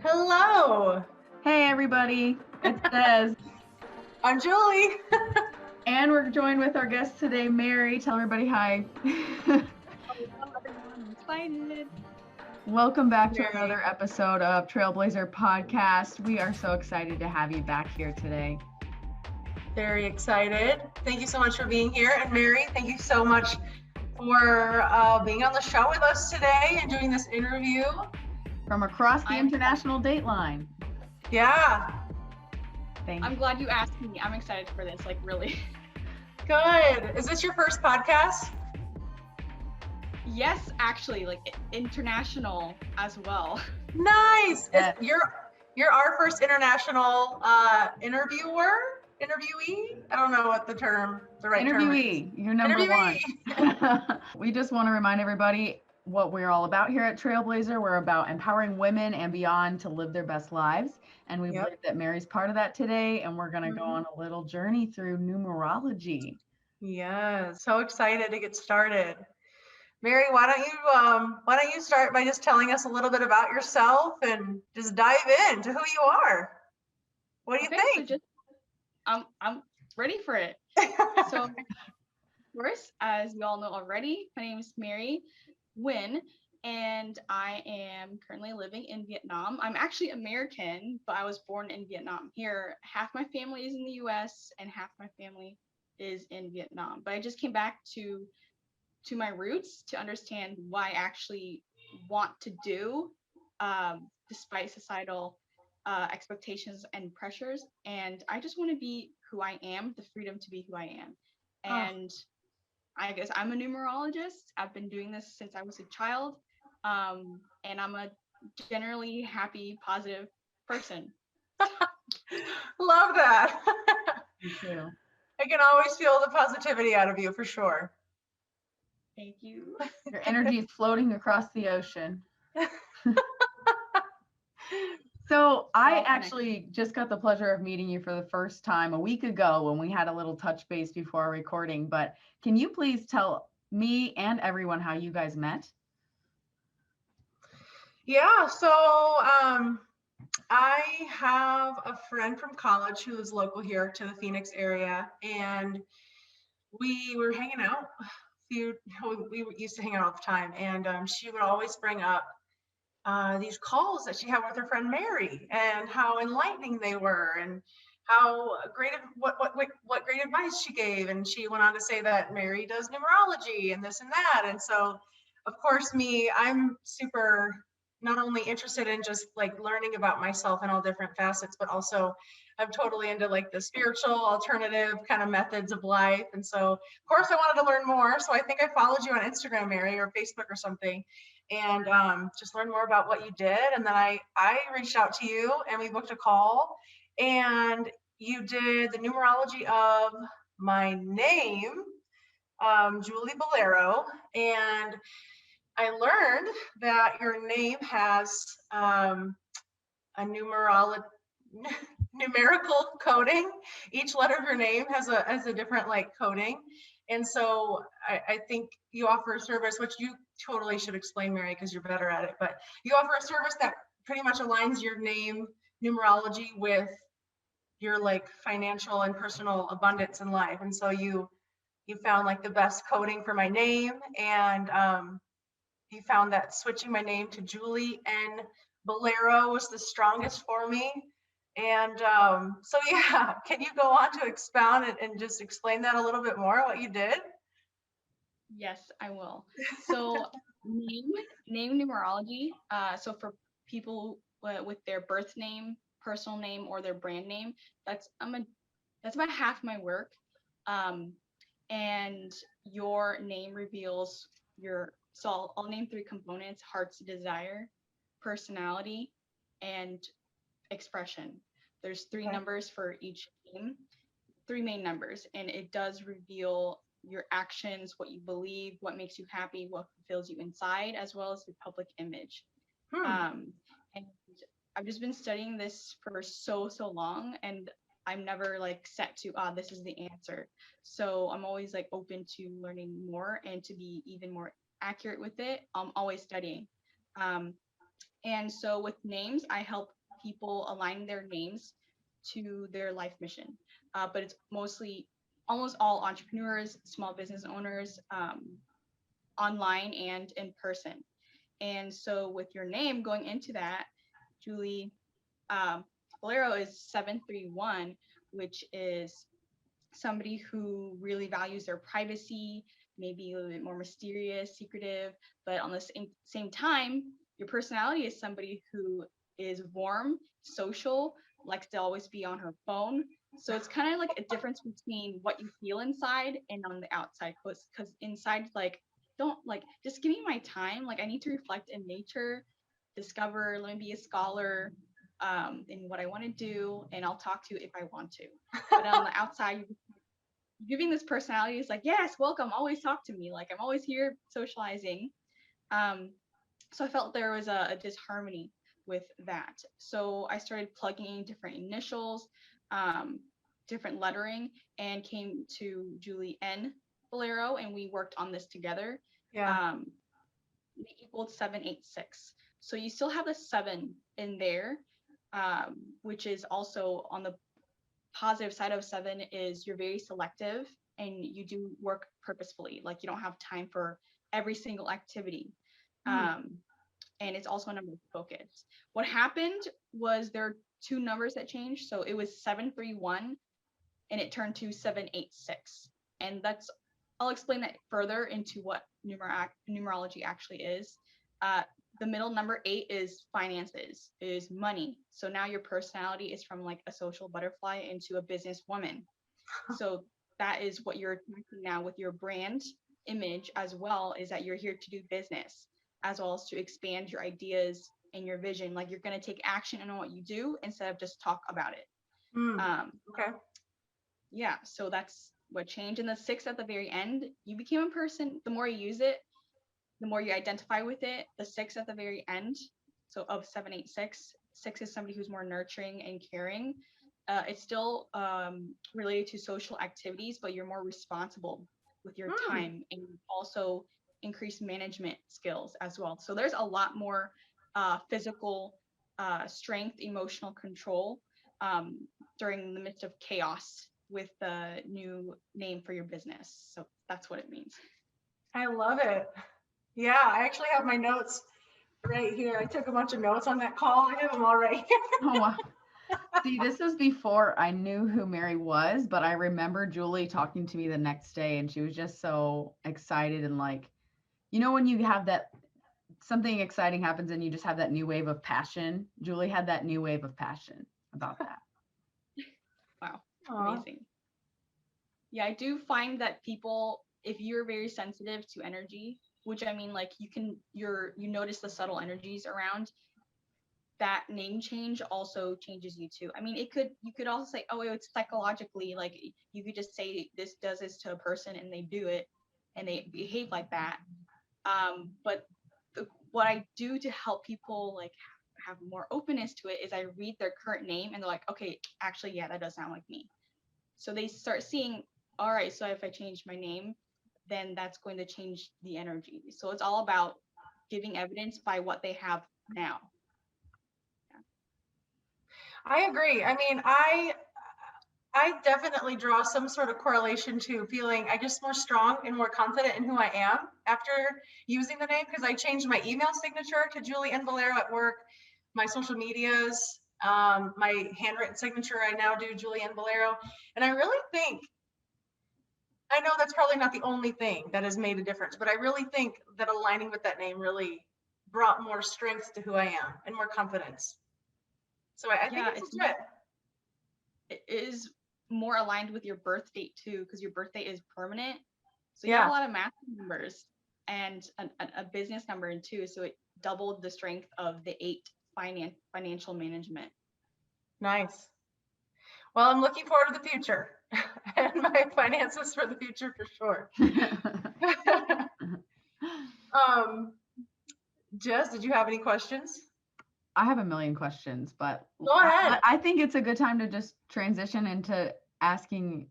Hello, Hey everybody, it's Des, I'm Julie. and we're joined with our guest today, Mary. Tell everybody hi. Hello, everyone. I'm excited. Welcome back to Mary. another episode of TrailblazHER Podcast. We are so excited to have you back here today. Very excited. Thank you so much for being here. And Mary, thank you so much for being on the show with us today and doing this interview. From across the international date line. Yeah, I'm glad you asked me. I'm excited for this, like really. good. Is this your first podcast? Yes, actually, like international as well. Nice. Yeah. You're our first international interviewee. I don't know what the right term is. Interviewee, you're number one. We just want to remind everybody what we're all about here at Trailblazer. We're about empowering women and beyond to live their best lives. And we believe that Mary's part of that today. And we're going to go on a little journey through numerology. Yeah, so excited to get started. Mary, why don't you start by just telling us a little bit about yourself and just dive into who you are? What do you think? So I'm ready for it. So first, as you all know already, my name is Mary Nguyen, and I am currently living in Vietnam. I'm actually American, but I was born in Vietnam. Here, half my family is in the US and half my family is in Vietnam. But I just came back to my roots to understand what I actually want to do, despite societal expectations and pressures. And I just want to be who I am, the freedom to be who I am. And I guess I'm a numerologist. I've been doing this since I was a child. And I'm a generally happy, positive person. Love that. Me too. I can always feel the positivity out of you for sure. Thank you. Your energy is floating across the ocean. So I actually just got the pleasure of meeting you for the first time a week ago when we had a little touch base before our recording. But can you please tell me and everyone how you guys met? Yeah, so I have a friend from college who is local here to the Phoenix area, and we were hanging out. We used to hang out all the time, and she would always bring up these calls that she had with her friend Mary, and how enlightening they were, and how great what great advice she gave. And she went on to say that Mary does numerology and this and that. And so, of course, I'm super not only interested in just like learning about myself in all different facets, but also I'm totally into like the spiritual alternative kind of methods of life. And so, of course, I wanted to learn more. So I think I followed you on Instagram, Mary, or Facebook or something, and just learn more about what you did. And then I reached out to you and we booked a call, and you did the numerology of my name, Julie Bolero. And I learned that your name has a numerical coding. Each letter of your name has a different like coding. And so I think you offer a service, which you totally should explain, Mary, because you're better at it. But you offer a service that pretty much aligns your name numerology with your like financial and personal abundance in life. And so you found like the best coding for my name, and you found that switching my name to Julie N. Bolero was the strongest for me. And so, yeah, can you go on to expound and just explain that a little bit more, what you did? Yes, I will. So name numerology. So for people with their birth name, personal name, or their brand name, that's about half my work. And your name reveals so I'll name 3 components: heart's desire, personality, and expression. There's 3 numbers for each name, 3 main numbers, and it does reveal your actions, what you believe, what makes you happy, what fulfills you inside, as well as your public image. And I've just been studying this for so long, and I'm never like set to this is the answer. So I'm always like open to learning more, and to be even more accurate with it, I'm always studying. And so with names, I help people align their names to their life mission. But it's mostly almost all entrepreneurs, small business owners, online and in person. And so with your name going into that, Julie, Bolero is 731, which is somebody who really values their privacy, maybe a little bit more mysterious, secretive, but on the same time, your personality is somebody who is warm, social, likes to always be on her phone. So it's kind of like a difference between what you feel inside and on the outside. Because inside, like, don't like, just give me my time. Like, I need to reflect in nature, discover, let me be a scholar in what I want to do, and I'll talk to you if I want to. But on the outside, giving this personality is like, yes, welcome, always talk to me. Like, I'm always here socializing. So I felt there was a disharmony with that. So I started plugging in different initials, different lettering, and came to Julie N. Bolero, and we worked on this together. Yeah. We equaled 786. So you still have the 7 in there, which is also on the positive side of 7 is you're very selective and you do work purposefully. Like, you don't have time for every single activity. And it's also a number of focus. What happened was there are 2 numbers that changed. So it was 731 and it turned to 786. And I'll explain that further into what numerology actually is. The middle number 8 is finances, is money. So now your personality is from like a social butterfly into a businesswoman. So that is what you're doing now with your brand image as well, is that you're here to do business, as well as to expand your ideas and your vision. Like, you're going to take action on what you do instead of just talk about it. Okay. Yeah, so that's what changed. And the 6 at the very end, you became a person. The more you use it, the more you identify with it. The 6 at the very end, so of 786, 6 is somebody who's more nurturing and caring. It's still related to social activities, but you're more responsible with your time, and also increase management skills as well. So there's a lot more physical strength, emotional control during the midst of chaos with the new name for your business. So that's what it means. I love it. Yeah, I actually have my notes right here. I took a bunch of notes on that call. I have them all right here. Oh, wow. See, this is before I knew who Mary was, but I remember Julie talking to me the next day, and she was just so excited, and like, you know, when you have that, something exciting happens and you just have that new wave of passion. Julie had that new wave of passion about that. Wow. Aww. Amazing. Yeah, I do find that people, if you're very sensitive to energy, which I mean, like, you notice the subtle energies around, that name change also changes you too. I mean, you could also say, oh, it's psychologically, like, you could just say this does this to a person and they do it and they behave like that. But what I do to help people like have more openness to it is I read their current name and they're like, okay, actually, yeah, that does sound like me. So they start seeing, all right, so if I change my name, then that's going to change the energy. So it's all about giving evidence by what they have now. I agree. I mean, I definitely draw some sort of correlation to feeling I just more strong and more confident in who I am after using the name, because I changed my email signature to Julie N. Bolero at work, my social medias, my handwritten signature, I now do Julie N. Bolero. And I really think, I know that's probably not the only thing that has made a difference, but I really think that aligning with that name really brought more strength to who I am and more confidence. So I think it's legit. It is more aligned with your birth date too, because your birthday is permanent. So you have a lot of math numbers and a business number in two. So it doubled the strength of the 8 financial management. Nice. Well, I'm looking forward to the future and my finances for the future for sure. Jess, did you have any questions? I have a million questions, but go ahead. I think it's a good time to just transition into asking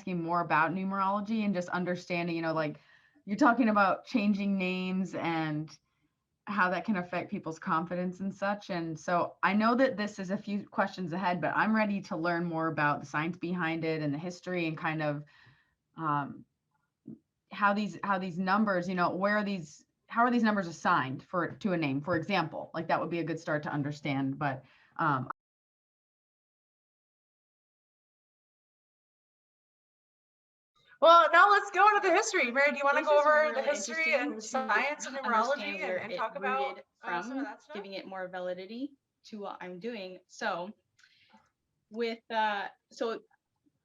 more about numerology and just understanding, you know, like you're talking about changing names and how that can affect people's confidence and such. And so I know that this is a few questions ahead, but I'm ready to learn more about the science behind it and the history and kind of um, how these numbers, where are these, how are these numbers assigned to a name, for example. Like that would be a good start to understand. But um, Well, now let's go into the history. Mary, do you want to This go is over the really history and interesting to science and numerology understand where and it talk about rooted some of from, that stuff? giving it more validity to what I'm doing. So with so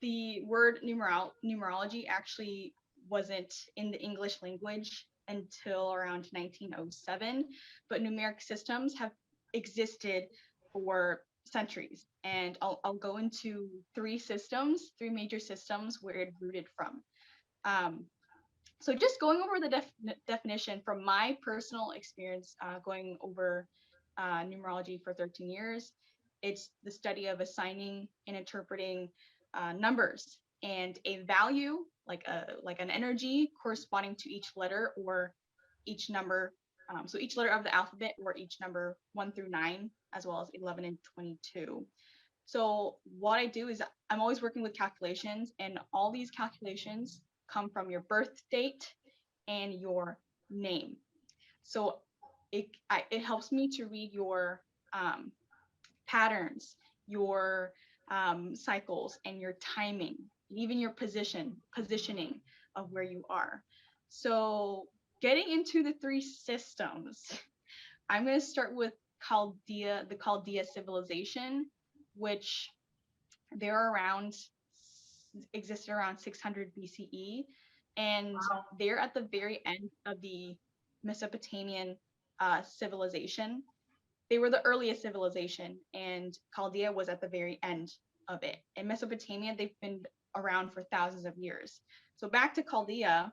the word numerology actually wasn't in the English language until around 1907, but numeric systems have existed for centuries. And I'll go into three major systems where it rooted from. Um, so just going over the definition from my personal experience, going over numerology for 13 years, it's the study of assigning and interpreting numbers and a value, like an energy corresponding to each letter or each number. So each letter of the alphabet or each number 1 through 9, as well as 11 and 22. So what I do is I'm always working with calculations, and all these calculations come from your birth date and your name. So it helps me to read your patterns, your cycles, and your timing, even your positioning of where you are. So getting into the three systems, I'm going to start with the Chaldea civilization, which they're around existed around 600 BCE, and Wow. they're at the very end of the Mesopotamian civilization. They were the earliest civilization, and Chaldea was at the very end of it. In Mesopotamia, they've been around for thousands of years. So back to Chaldea,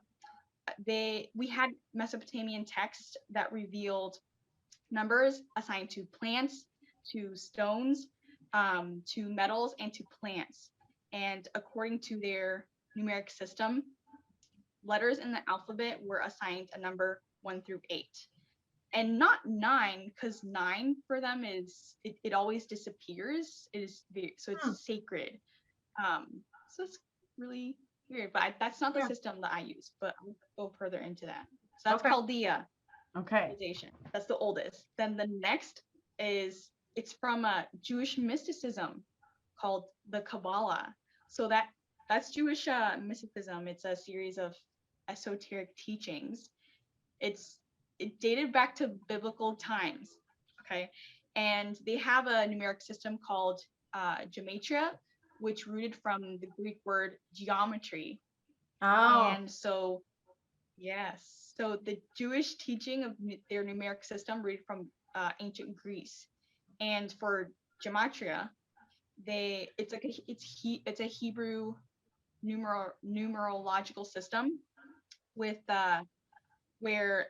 we had Mesopotamian texts that revealed numbers assigned to plants, to stones, to metals, and to plants. And according to their numeric system, letters in the alphabet were assigned a number 1 through 8. And not 9, because 9 for them is it always disappears. So it's sacred. So it's really weird, but that's not the system that I use. But I'll go further into that. So that's Chaldea. Okay. That's the oldest. Then the next it's from a Jewish mysticism called the Kabbalah. So that's Jewish mysticism. It's a series of esoteric teachings. It dated back to biblical times. Okay, and they have a numeric system called gematria, which rooted from the Greek word geometry. Oh. And so yes. So the Jewish teaching of their numeric system rooted from ancient Greece, and for gematria, it's a Hebrew numerological system with where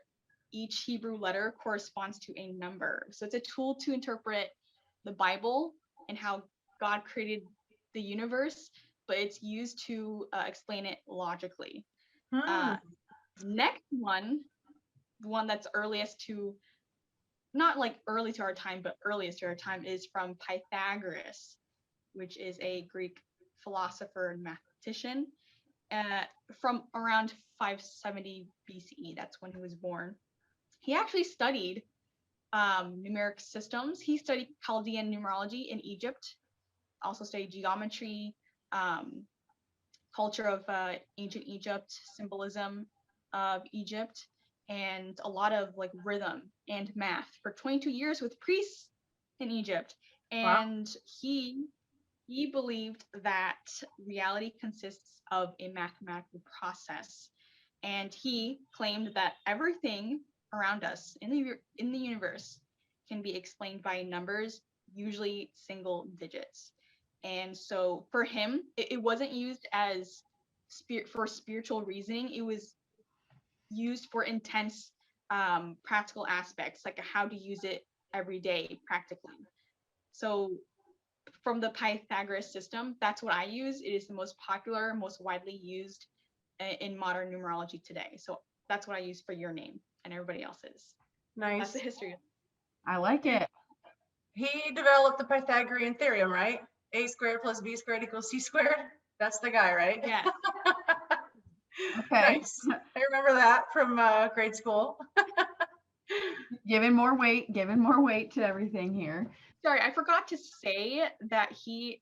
each Hebrew letter corresponds to a number. So it's a tool to interpret the Bible and how God created the universe, but it's used to explain it logically. Next one, the one that's earliest to, not like early to our time, but earliest to our time, is from Pythagoras, which is a Greek philosopher and mathematician from around 570 BCE. That's when he was born. He actually studied numeric systems. He studied Chaldean numerology in Egypt, also studied geometry, culture of ancient Egypt, symbolism of Egypt, and a lot of like rhythm and math for 22 years with priests in Egypt. And he believed that reality consists of a mathematical process, and he claimed that everything around us in the universe can be explained by numbers, usually single digits. And so for him, it wasn't used as for spiritual reasoning. It was used for intense practical aspects, like how to use it every day practically. So from the Pythagoras system, that's what I use. It is the most popular, most widely used in modern numerology today. So that's what I use for your name and everybody else's. Nice. That's the history. I like it. He developed the Pythagorean theorem, right? A squared plus b squared equals c squared. That's the guy, right? Yes. Okay. Nice. I remember that from grade school. Giving more weight to everything here. Sorry, I forgot to say that he's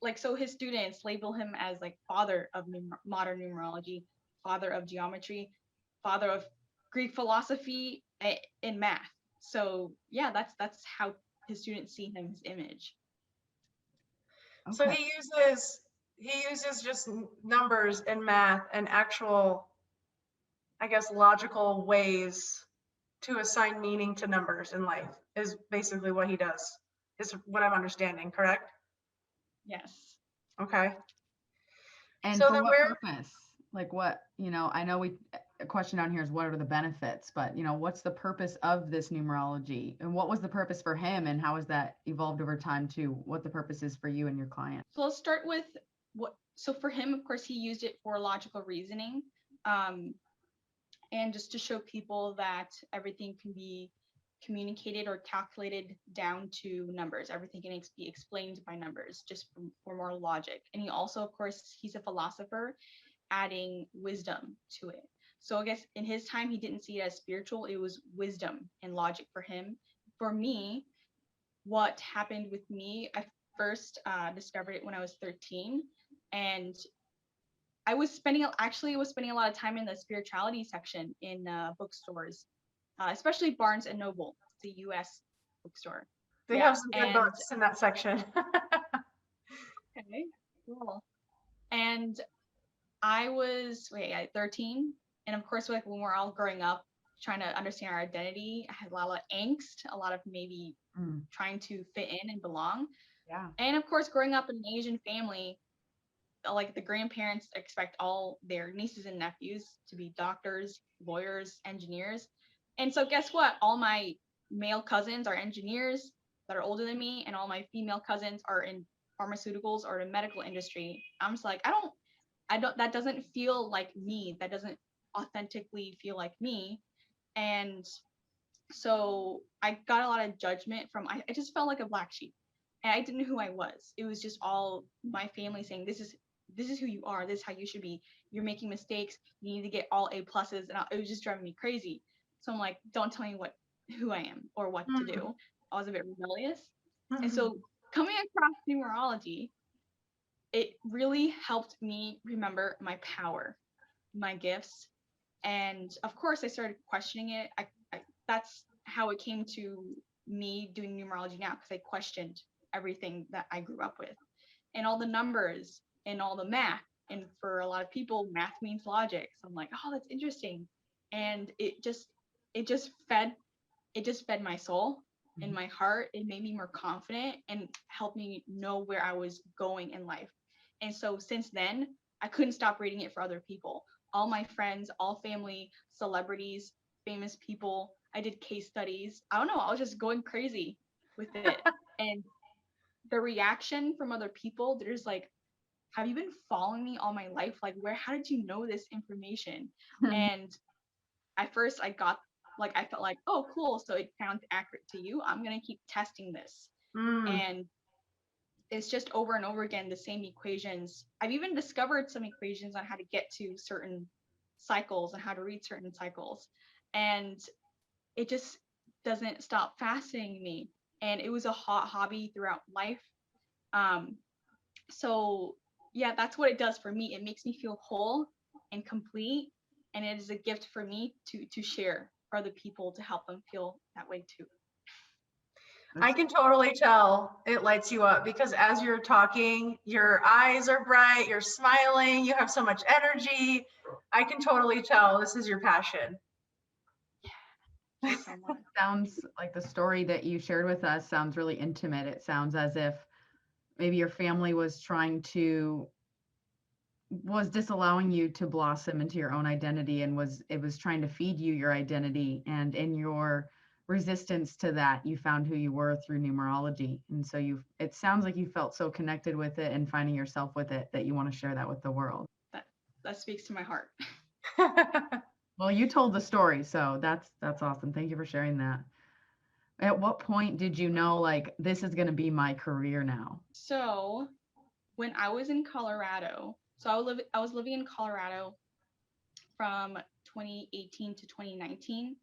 like, so his students label him as like father of modern numerology, father of geometry, father of Greek philosophy and math. So yeah, that's how his students see him, his image. So Okay. he uses just numbers and math and actual, I guess, logical ways to assign meaning to numbers in life is basically what he does, is what I'm understanding, correct? Yes. Okay. And So for then what where, purpose? Like what, I know a question down here is what are the benefits, but what's the purpose of this numerology? And what was the purpose for him and how has that evolved over time to what the purpose is for you and your client? So let's start with so for him, of course, he used it for logical reasoning. And just to show people that everything can be communicated or calculated down to numbers. Everything can be explained by numbers, just for more logic. And he also, of course, he's a philosopher, adding wisdom to it. So I guess in his time, he didn't see it as spiritual. It was wisdom and logic for him. For me, what happened with me, I first discovered it when I was 13. And I was spending a lot of time in the spirituality section in bookstores, especially Barnes and Noble, the U.S. bookstore. they have some good books in that section. Okay, cool. And I was 13, and of course, like when we're all growing up, trying to understand our identity, I had a lot of angst, a lot of maybe trying to fit in and belong. Yeah. And of course, growing up in an Asian family, like the grandparents expect all their nieces and nephews to be doctors, lawyers, engineers. And so guess what? All my male cousins are engineers that are older than me, and all my female cousins are in pharmaceuticals or the medical industry. I'm just like, I don't, that doesn't feel like me. That doesn't authentically feel like me. And so I got a lot of judgment from, I just felt like a black sheep. And I didn't know who I was. It was just all my family saying, this is who you are. This is how you should be. You're making mistakes. You need to get all A pluses. And it was just driving me crazy. So I'm like, don't tell me who I am or what to do. I was a bit rebellious. And so coming across numerology, it really helped me remember my power, my gifts. And of course, I started questioning it. That's how it came to me doing numerology now, because I questioned everything that I grew up with and all the numbers and all the math. And for a lot of people, math means logic. So I'm like, oh, that's interesting. And it just fed my soul and my heart. It made me more confident and helped me know where I was going in life. And so since then, I couldn't stop reading it for other people. All my friends, all family, celebrities, famous people. I did case studies. I don't know. I was just going crazy with it. And the reaction from other people, there's like, have you been following me all my life? Like, how did you know this information? And at first I felt like, oh, cool. So it sounds accurate to you. I'm going to keep testing this. And it's just over and over again, the same equations. I've even discovered some equations on how to get to certain cycles and how to read certain cycles. And it just doesn't stop fascinating me. And it was a hot hobby throughout life. So yeah, that's what it does for me. It makes me feel whole and complete. And it is a gift for me to share for other people to help them feel that way too. I can totally tell it lights you up because as you're talking, your eyes are bright, you're smiling, you have so much energy. I can totally tell this is your passion. Thank you so much. Sounds like the story that you shared with us sounds really intimate. It sounds as if maybe your family was disallowing you to blossom into your own identity and was trying to feed you your identity, and in your resistance to that you found who you were through numerology. And so it sounds like you felt so connected with it and finding yourself with it that you want to share that with the world. That speaks to my heart. Well, you told the story, so that's awesome. Thank you for sharing that. At what point did you know like this is going to be my career now? So when I was in Colorado, I was living in Colorado from 2018 to 2019,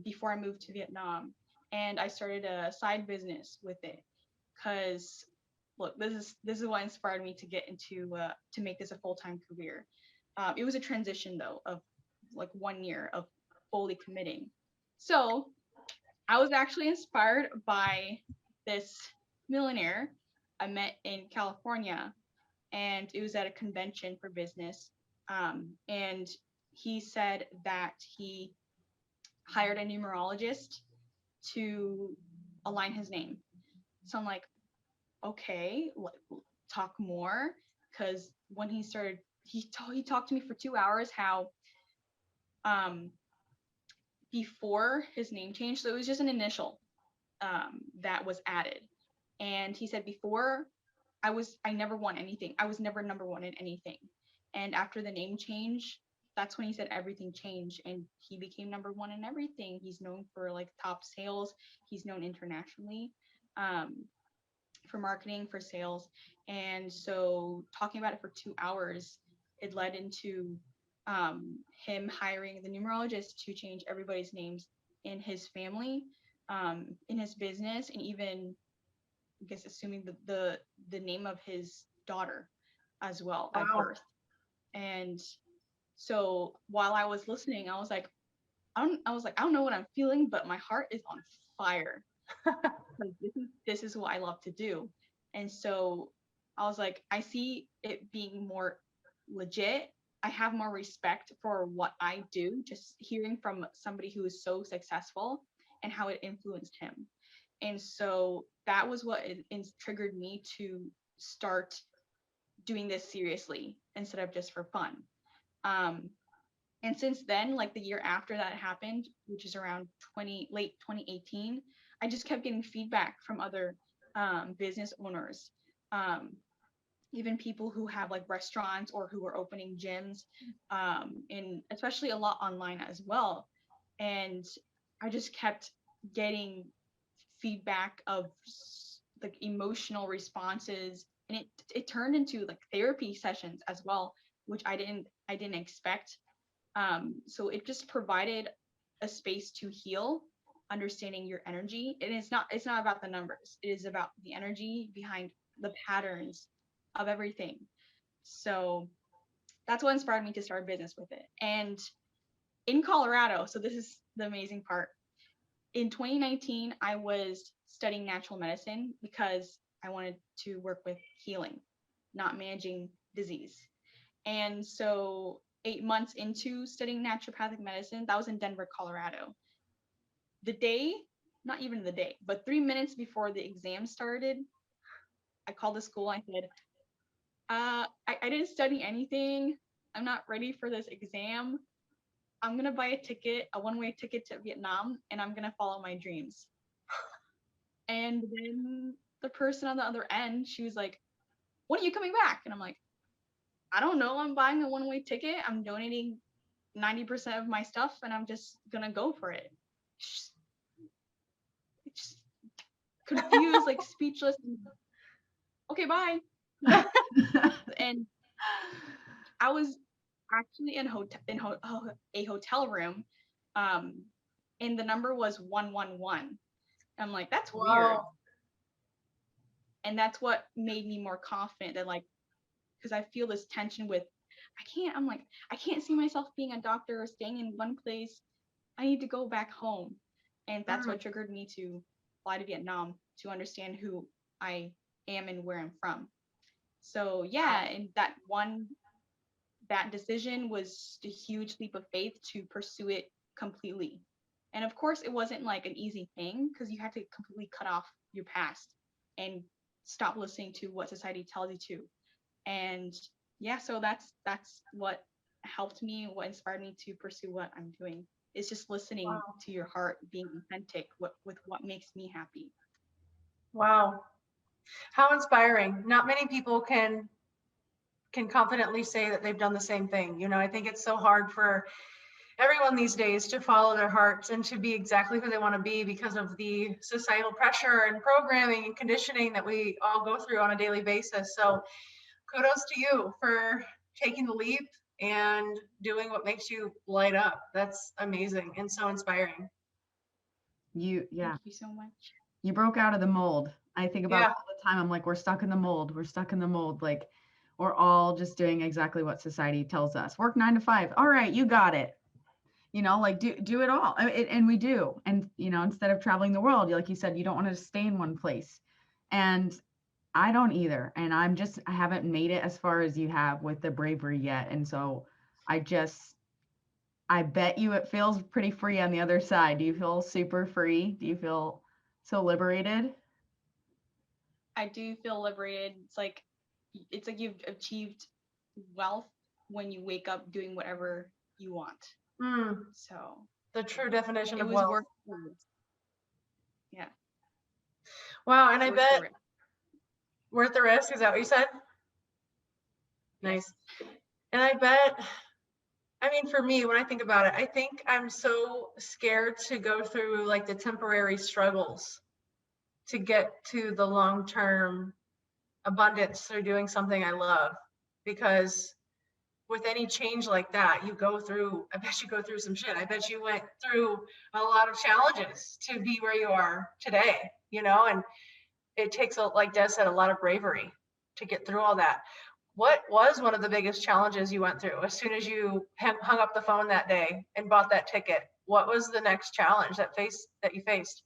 before I moved to Vietnam, and I started a side business with it. Cause look, this is what inspired me to get into to make this a full-time career. It was a transition though of like 1 year of fully committing. So I was actually inspired by this millionaire I met in California, and it was at a convention for business. And he said that he hired a numerologist to align his name. So I'm like, okay, talk more. Because when he started, he talked to me for 2 hours how um, before his name changed, so it was just an initial that was added. And he said before I never won anything. I was never number one in anything. And after the name change, that's when he said everything changed and he became number one in everything. He's known for like top sales. He's known internationally um, for marketing, for sales. And so talking about it for 2 hours, it led into him hiring the numerologist to change everybody's names in his family, in his business, and even I guess assuming the name of his daughter as well at Wow. birth. And so while I was listening, I was like, I don't know what I'm feeling, but my heart is on fire. Like this is what I love to do. And so I was like, I see it being more legit. I have more respect for what I do, just hearing from somebody who is so successful and how it influenced him. And so that was what it triggered me to start doing this seriously instead of just for fun. Um, and since then, like the year after that happened, which is around late 2018, I just kept getting feedback from other business owners, um, even people who have like restaurants or who are opening gyms, and especially a lot online as well. And I just kept getting feedback of like emotional responses, and it turned into like therapy sessions as well, which I didn't expect. So it just provided a space to heal, understanding your energy. And it's not about the numbers. It is about the energy behind the patterns of everything. So that's what inspired me to start a business with it. And in Colorado, so this is the amazing part. In 2019, I was studying natural medicine because I wanted to work with healing, not managing disease. And so 8 months into studying naturopathic medicine, that was in Denver, Colorado. The day, not even the day, but 3 minutes before the exam started, I called the school. I said, I didn't study anything. I'm not ready for this exam. I'm going to buy a ticket, a one-way ticket to Vietnam, and I'm going to follow my dreams. And then the person on the other end, she was like, when are you coming back? And I'm like, I don't know. I'm buying a one-way ticket. I'm donating 90% of my stuff and I'm just gonna go for it. Just confused, like speechless. Okay, bye. And I was actually in a hotel room, and the number was 111. I'm like, that's weird. Wow. And that's what made me more confident that like, because I feel this tension with, I can't see myself being a doctor or staying in one place. I need to go back home. And that's what triggered me to fly to Vietnam to understand who I am and where I'm from. So yeah, and that decision was a huge leap of faith to pursue it completely. And of course, it wasn't like an easy thing because you had to completely cut off your past and stop listening to what society tells you to. And yeah, so that's what helped me, what inspired me to pursue what I'm doing. It's just listening to your heart, being authentic with what makes me happy. Wow. How inspiring. Not many people can confidently say that they've done the same thing. You know, I think it's so hard for everyone these days to follow their hearts and to be exactly who they want to be because of the societal pressure and programming and conditioning that we all go through on a daily basis. So kudos to you for taking the leap and doing what makes you light up. That's amazing and so inspiring. Thank you so much. You broke out of the mold. I think about Yeah. it all the time. I'm like, we're stuck in the mold. We're stuck in the mold. Like, we're all just doing exactly what society tells us. Work 9 to 5. All right, you got it. Like do it all. And we do. And instead of traveling the world, like you said, you don't want to stay in one place. And I don't either. And I haven't made it as far as you have with the bravery yet. And so I bet you it feels pretty free on the other side. Do you feel super free? Do you feel so liberated? I do feel liberated. It's like you've achieved wealth when you wake up doing whatever you want. So The true definition it of was wealth. worth it. Yeah. Wow, and I Worth bet the risk. worth the risk, is that what you said? Nice. And I bet, I mean, for me, when I think about it, I think I'm so scared to go through like the temporary struggles to get to the long-term abundance through doing something I love. Because with any change like that, I bet you go through some shit. I bet you went through a lot of challenges to be where you are today, and it takes, like Des said, a lot of bravery to get through all that. What was one of the biggest challenges you went through as soon as you hung up the phone that day and bought that ticket? What was the next challenge that you faced?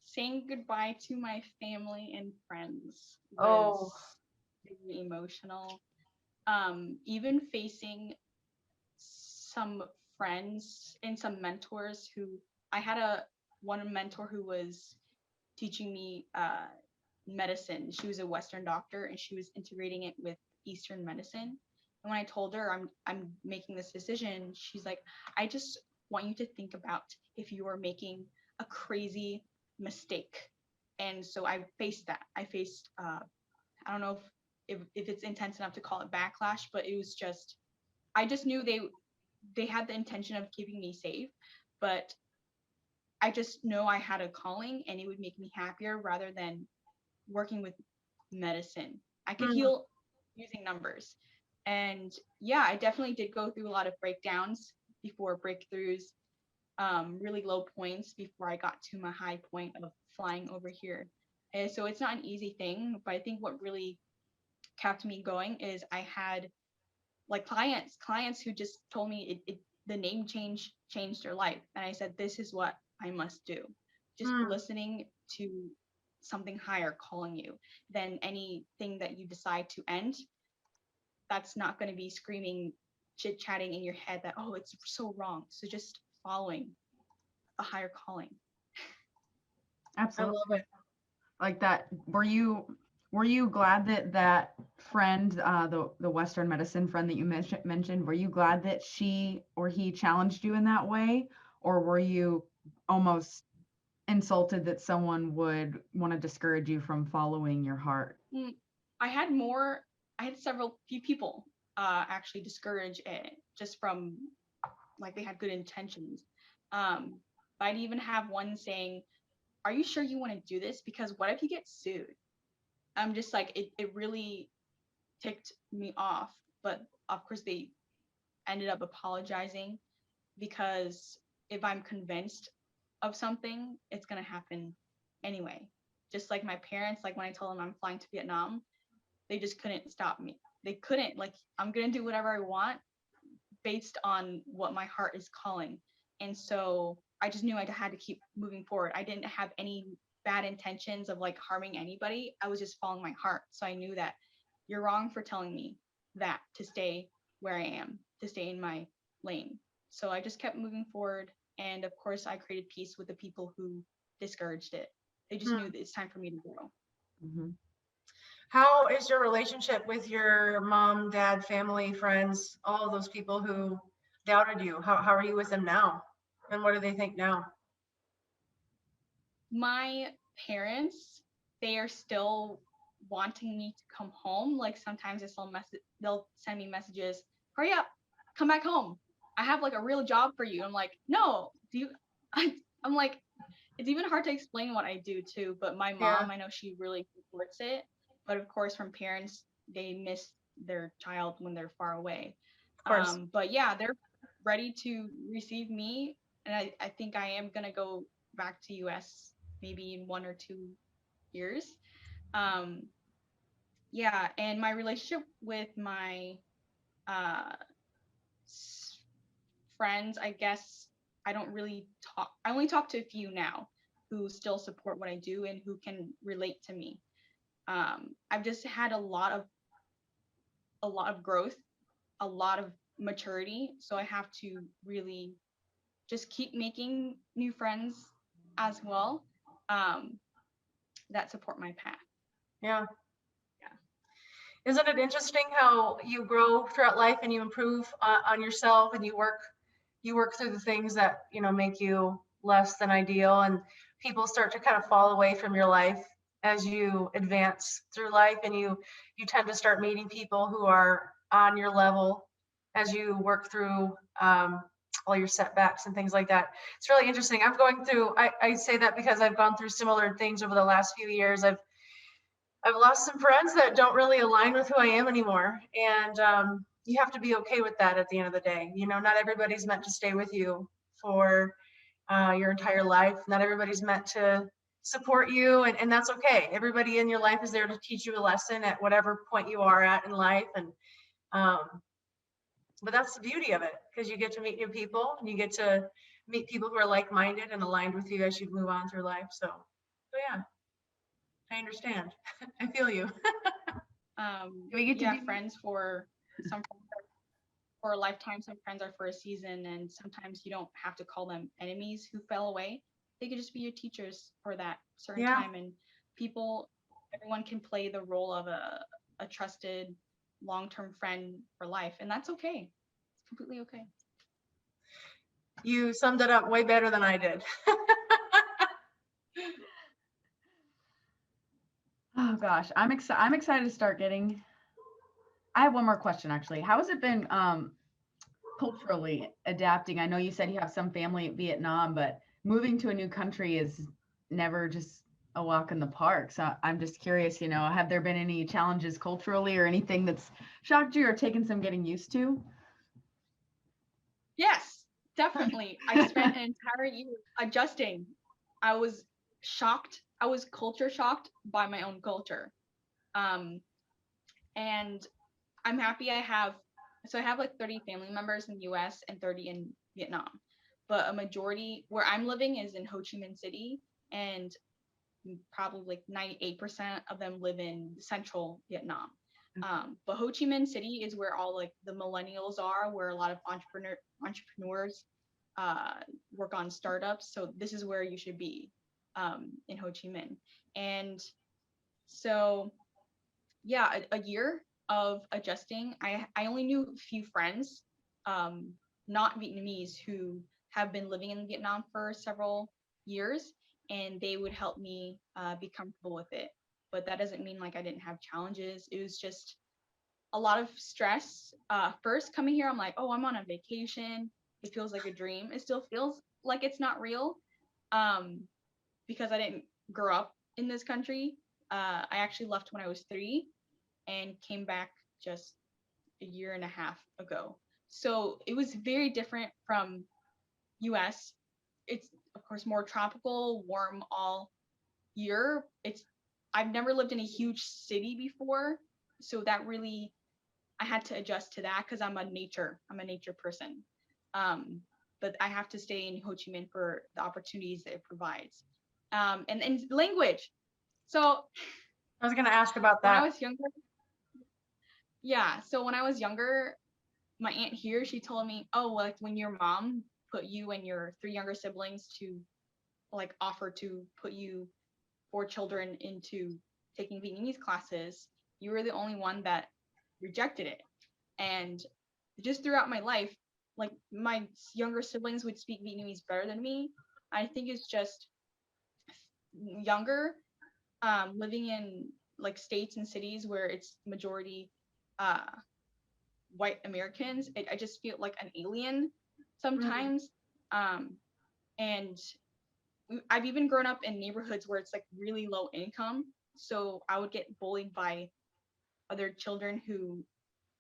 Saying goodbye to my family and friends Oh, was very emotional. Even facing some friends and some mentors who I had one mentor who was teaching me medicine. She was a Western doctor and she was integrating it with Eastern medicine. And when I told her I'm making this decision, she's like, I just want you to think about if you are making a crazy mistake. And so I faced that. I faced I don't know if it's intense enough to call it backlash, but it was just, I just knew they had the intention of keeping me safe, but I just know I had a calling and it would make me happier rather than working with medicine. I could heal using numbers. And yeah, I definitely did go through a lot of breakdowns before breakthroughs, really low points before I got to my high point of flying over here. And so it's not an easy thing, but I think what really kept me going is I had like clients who just told me the name change changed their life. And I said, this is what I must do. Just listening to something higher calling you, then anything that you decide to end, that's not going to be screaming, chit chatting in your head that, oh, it's so wrong. So just following a higher calling. Absolutely. I love it. Like that. Were you glad that friend, the Western medicine friend that you mentioned, were you glad that she or he challenged you in that way? Or were you almost insulted that someone would want to discourage you from following your heart? I had few people actually discourage it just from like they had good intentions. But I'd even have one saying, are you sure you want to do this? Because what if you get sued? I'm just like, it really ticked me off. But of course, they ended up apologizing because if I'm convinced of something, it's going to happen anyway. Just like my parents, like when I told them I'm flying to Vietnam, they just couldn't stop me. They couldn't, like, I'm going to do whatever I want based on what my heart is calling. And so I just knew I had to keep moving forward. I didn't have any bad intentions of like harming anybody. I was just following my heart. So I knew that you're wrong for telling me that to stay where I am, to stay in my lane. So I just kept moving forward. And of course, I created peace with the people who discouraged it. They just knew that it's time for me to grow. Mm-hmm. How is your relationship with your mom, dad, family, friends, all of those people who doubted you? How are you with them now? And what do they think now? My parents, they are still wanting me to come home. Like sometimes they'll send me messages, hurry up, come back home. I have like a real job for you. I'm like, no, I'm like, it's even hard to explain what I do too. But my Yeah. mom, I know she really supports it. But of course, from parents, they miss their child when they're far away. Of course. But yeah, they're ready to receive me. And I think I am going to go back to US maybe in 1 or 2 years. Um, yeah. And my relationship with my uh, friends, I guess I don't really talk. I only talk to a few now who still support what I do and who can relate to me. I've just had a lot of growth, a lot of maturity, so I have to really just keep making new friends as well, um, that support my path. Yeah. Yeah. Isn't it interesting how you grow throughout life and you improve on yourself, and you work through the things that, make you less than ideal, and people start to kind of fall away from your life as you advance through life, and you tend to start meeting people who are on your level as you work through all your setbacks and things like that. It's really interesting. I say that because I've gone through similar things over the last few years. I've lost some friends that don't really align with who I am anymore. And you have to be okay with that at the end of the day. Not everybody's meant to stay with you for your entire life. Not everybody's meant to support you, and that's okay. Everybody in your life is there to teach you a lesson at whatever point you are at in life. And but that's the beauty of it, because you get to meet new people, and you get to meet people who are like-minded and aligned with you as you move on through life. So yeah, I understand. I feel you. We get to Yeah, be friends for some for a lifetime, some friends are for a season, and sometimes you don't have to call them enemies who fell away. They could just be your teachers for that certain Yeah. time. And everyone can play the role of a trusted long-term friend for life, and that's okay. It's completely okay. You summed it up way better than I did. Oh gosh, I'm excited to start getting. I have one more question actually. How has it been culturally adapting? I know you said you have some family in Vietnam, but moving to a new country is never just a walk in the park. So I'm just curious, have there been any challenges culturally or anything that's shocked you or taken some getting used to? Yes, definitely. I spent an entire year adjusting. I was shocked. I was culture shocked by my own culture. Um, and I'm happy I have like 30 family members in the US and 30 in Vietnam. But a majority where I'm living is in Ho Chi Minh City, and probably like 98% of them live in central Vietnam. But Ho Chi Minh City is where all like the millennials are, where a lot of entrepreneurs work on startups. So this is where you should be, in Ho Chi Minh. And so yeah, a year of adjusting. I only knew a few friends, not Vietnamese, who have been living in Vietnam for several years, and they would help me be comfortable with it. But that doesn't mean like I didn't have challenges. It was just a lot of stress. First coming here, I'm like, oh, I'm on a vacation. It feels like a dream. It still feels like it's not real, um, because I didn't grow up in this country. I actually left when I was 3 and came back just a year and a half ago. So it was very different from US. It's of course more tropical, warm all year. I've never lived in a huge city before, so that really I had to adjust to that because I'm a nature person. But I have to stay in Ho Chi Minh for the opportunities that it provides. And language. So I was going to ask about when I that. was younger, yeah. So when I was younger, my aunt here, she told me, oh, like when your mom put you and your 3 younger siblings to like offer to put you 4 children into taking Vietnamese classes, you were the only one that rejected it. And just throughout my life, like my younger siblings would speak Vietnamese better than me. I think it's just younger, living in like states and cities where it's majority uh white Americans, I just feel like an alien sometimes. And I've even grown up in neighborhoods where it's like really low income. So I would get bullied by other children who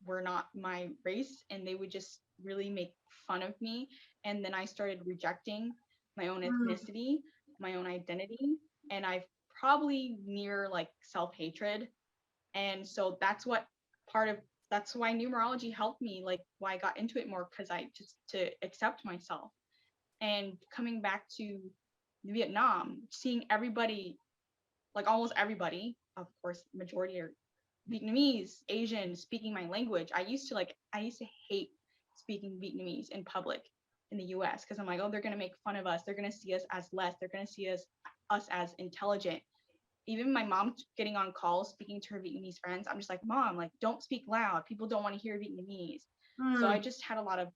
were not my race, and they would just really make fun of me. And then I started rejecting my own ethnicity, my own identity, and I've probably near like self-hatred. And so that's why numerology helped me, like why I got into it more, because I just to accept myself. And coming back to Vietnam, seeing everybody, like almost everybody, of course, majority are Vietnamese, Asian, speaking my language. I used to hate speaking Vietnamese in public in the US, because I'm like, oh, they're gonna make fun of us. They're gonna see us as less. They're gonna see us as intelligent. Even my mom getting on calls, speaking to her Vietnamese friends, I'm just like, Mom, like, don't speak loud. People don't want to hear Vietnamese. So I just had a lot of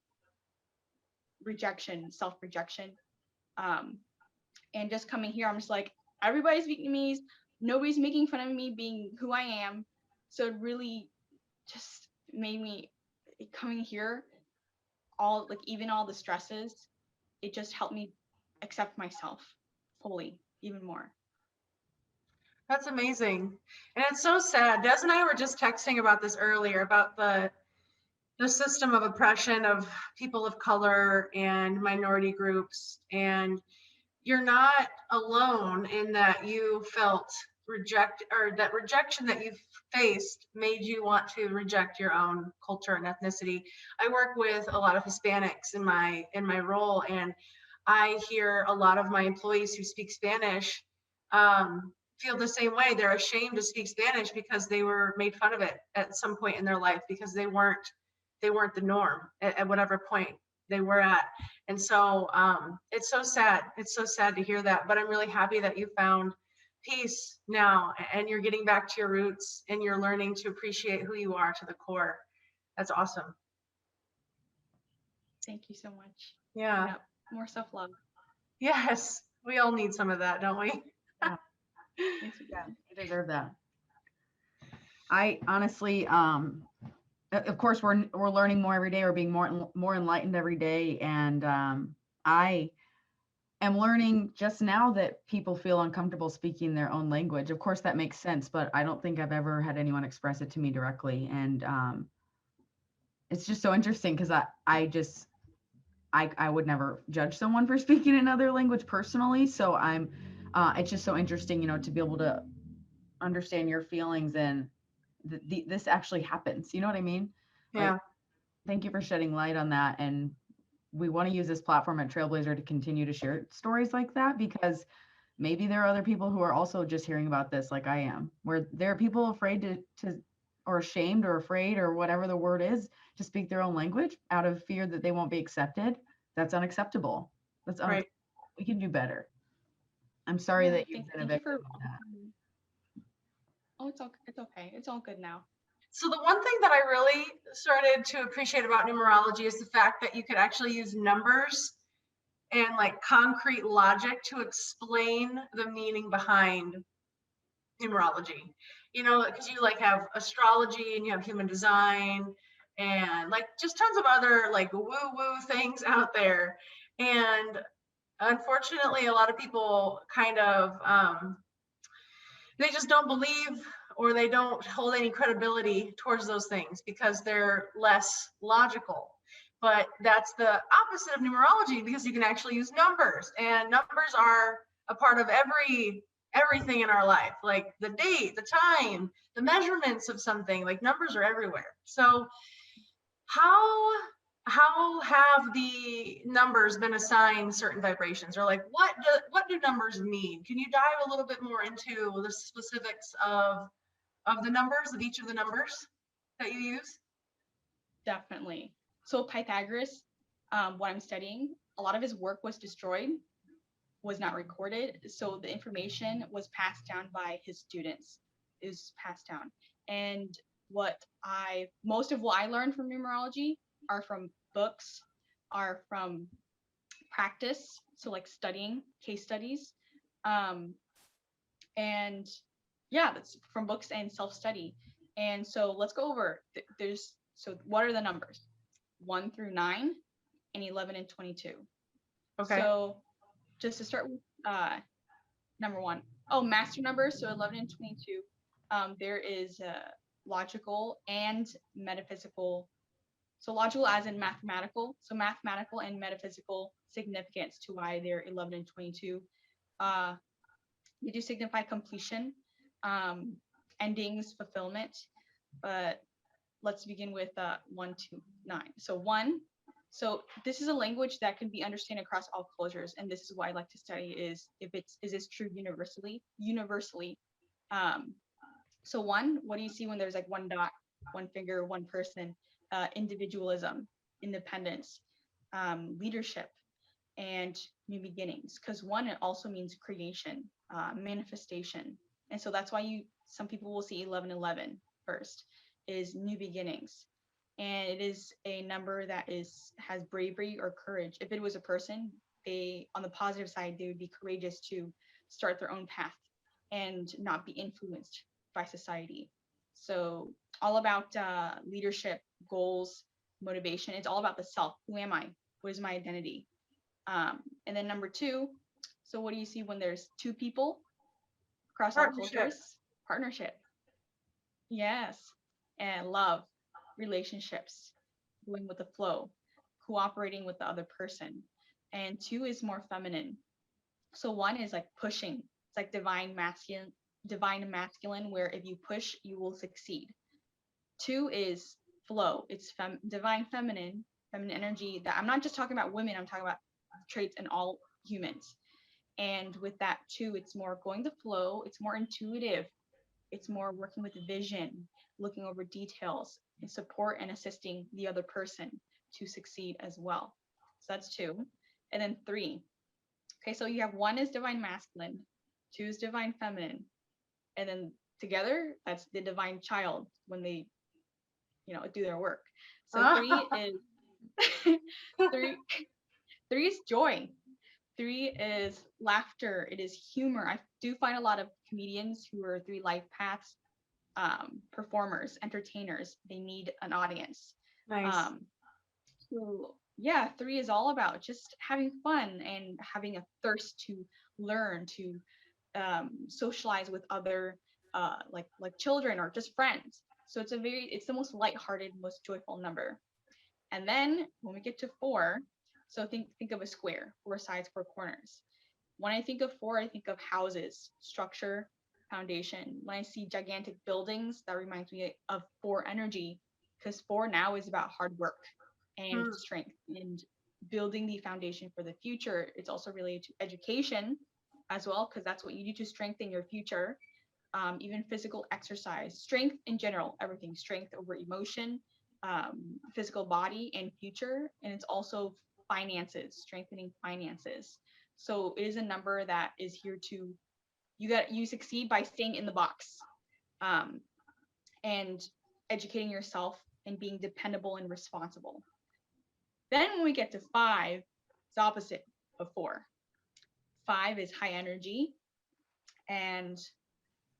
rejection, self-rejection. And just coming here, I'm just like, everybody's Vietnamese. Nobody's making fun of me being who I am. So it really just made me, coming here, all like even all the stresses, it just helped me accept myself fully even more. That's amazing. And it's so sad. Des and I were just texting about this earlier, about the system of oppression of people of color and minority groups. And you're not alone in that you felt or that rejection that you faced made you want to reject your own culture and ethnicity. I work with a lot of Hispanics in my role, and I hear a lot of my employees who speak Spanish feel the same way. They're ashamed to speak Spanish because they were made fun of it at some point in their life, because they weren't the norm at whatever point they were at. And so it's so sad. It's so sad to hear that, but I'm really happy that you found peace now and you're getting back to your roots and you're learning to appreciate who you are to the core. That's awesome. Thank you so much. Yeah. Yep. More self-love. Yes. We all need some of that, don't we? Yeah. You deserve that. I honestly, of course, we're learning more every day. We're being more enlightened every day, and I am learning just now that people feel uncomfortable speaking their own language. Of course, that makes sense, but I don't think I've ever had anyone express it to me directly, and it's just so interesting because I would never judge someone for speaking another language personally. So it's just so interesting, to be able to understand your feelings and this actually happens. You know what I mean? Yeah. Like, thank you for shedding light on that. And we want to use this platform at Trailblazer to continue to share stories like that, because maybe there are other people who are also just hearing about this like I am, where there are people afraid to or ashamed or afraid or whatever the word is to speak their own language out of fear that they won't be accepted. That's unacceptable. Right. We can do better. I'm sorry that you've been a thank you victim for of that. Oh, it's okay. It's all good now. So the one thing that I really started to appreciate about numerology is the fact that you could actually use numbers and like concrete logic to explain the meaning behind numerology. Because you like have astrology and you have human design and like just tons of other like woo-woo things out there. And unfortunately, a lot of people kind of they just don't believe, or they don't hold any credibility towards those things because they're less logical. But that's the opposite of numerology, because you can actually use numbers, and numbers are a part of everything in our life, like the date, the time, the measurements of something. Like numbers are everywhere. So how have the numbers been assigned certain vibrations, or like what do numbers mean? Can you dive a little bit more into the specifics of the numbers, of each of the numbers that you use? Definitely. So Pythagoras, what I'm studying, a lot of his work was destroyed, was not recorded. So the information was passed down by his students, is passed down. And most of what I learned from numerology are from books, are from practice. So like studying case studies. And yeah, that's from books and self-study. And so let's go over, so what are the numbers? 1 through 9, and 11 and 22. Okay. So just to start with number one. Oh, master numbers. So 11 and 22. There is logical and metaphysical. So logical as in mathematical. So mathematical and metaphysical significance to why they're 11 and 22. They do signify completion, endings, fulfillment. But let's begin with 1 to 9. So 1. So this is a language that can be understood across all cultures, and this is why I like to study is is this true universally. So 1, what do you see when there's like one dot, one finger, one person? Individualism, independence, leadership, and new beginnings. Because 1, it also means creation, manifestation, and so that's why some people will see 11 first is new beginnings. And it is a number that has bravery or courage. If it was a person, they, on the positive side, they would be courageous to start their own path and not be influenced by society. So all about leadership, goals, motivation. It's all about the self. Who am I? What is my identity? And then number 2, so what do you see when there's 2 people across all cultures? Partnership. Yes. And love, relationships, going with the flow, cooperating with the other person. And 2 is more feminine. So 1 is like pushing. It's like divine masculine, where if you push, you will succeed. 2 is flow. It's divine feminine energy. That I'm not just talking about women, I'm talking about traits in all humans. And with that 2, it's more going the flow, it's more intuitive, it's more working with vision, looking over details, and support and assisting the other person to succeed as well. So that's 2. And then 3. Okay, so you have 1 is divine masculine, 2 is divine feminine, and then together that's the divine child when they, do their work. So 3 is 3 is joy. 3 is laughter. It is humor. I do find a lot of comedians who are 3 life paths, performers, entertainers. They need an audience. Nice. So yeah, 3 is all about just having fun and having a thirst to learn, to socialize with other like children or just friends. So it's the most lighthearted, most joyful number. And then when we get to 4, so think of a square, 4 sides, 4 corners. When I think of 4, I think of houses, structure, foundation. When I see gigantic buildings, that reminds me of 4 energy, because 4 now is about hard work and strength and building the foundation for the future. It's also related to education as well, because that's what you do to strengthen your future. Even physical exercise, strength in general, everything, strength over emotion, physical body and future. And it's also finances, strengthening finances. So it is a number that is here to, you succeed by staying in the box, and educating yourself and being dependable and responsible. Then when we get to 5, it's opposite of 4. 5 is high energy. And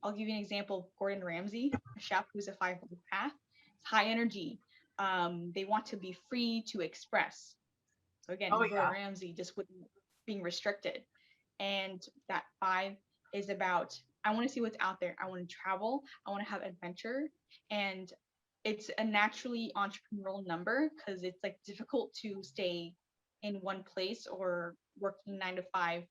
I'll give you an example of Gordon Ramsay, a chef who's a 5 path. It's high energy. They want to be free to express. So again, Gordon Ramsay just with being restricted. And that 5 is about, I want to see what's out there. I want to travel. I want to have adventure. And it's a naturally entrepreneurial number because it's like difficult to stay in one place or working 9 to 5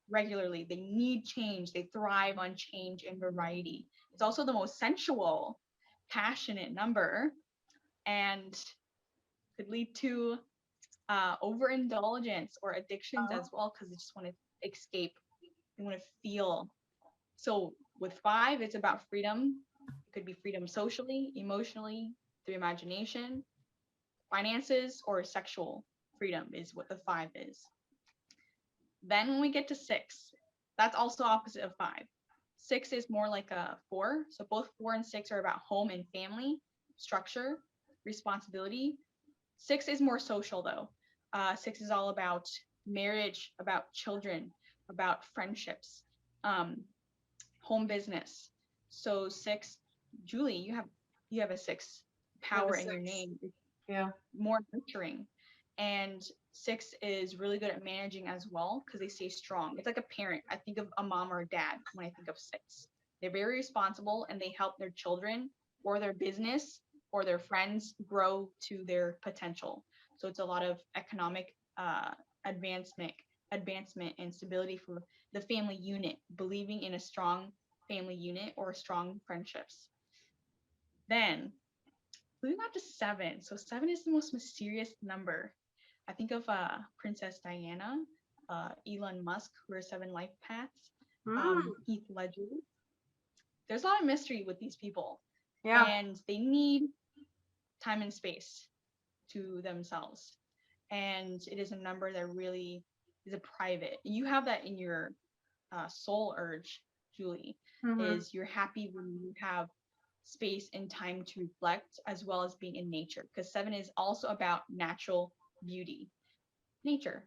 regularly. They need change. They thrive on change and variety. It's also the most sensual, passionate number, and could lead to overindulgence or addictions as well, because they just want to escape. They want to feel. So with 5, it's about freedom. It could be freedom socially, emotionally, through imagination, finances, or sexual freedom is what the 5 is. Then when we get to 6, that's also opposite of 5. 6 is more like a 4. So both 4 and 6 are about home and family, structure, responsibility. 6 is more social though. 6 is all about marriage, about children, about friendships, home business. So 6, Julie, you have a 6 power in your name. Yeah. More nurturing. And 6 is really good at managing as well because they stay strong. It's like a parent. I think of a mom or a dad when I think of 6. They're very responsible and they help their children or their business or their friends grow to their potential. So it's a lot of economic advancement and stability for the family unit, believing in a strong family unit or strong friendships. Then moving on to 7. So 7 is the most mysterious number. I think of Princess Diana, Elon Musk, who are 7 life paths, Heath Ledger. There's a lot of mystery with these people. Yeah. And they need time and space to themselves. And it is a number that really is a private. You have that in your soul urge, Julie, is you're happy when you have space and time to reflect as well as being in nature, because 7 is also about natural beauty, nature.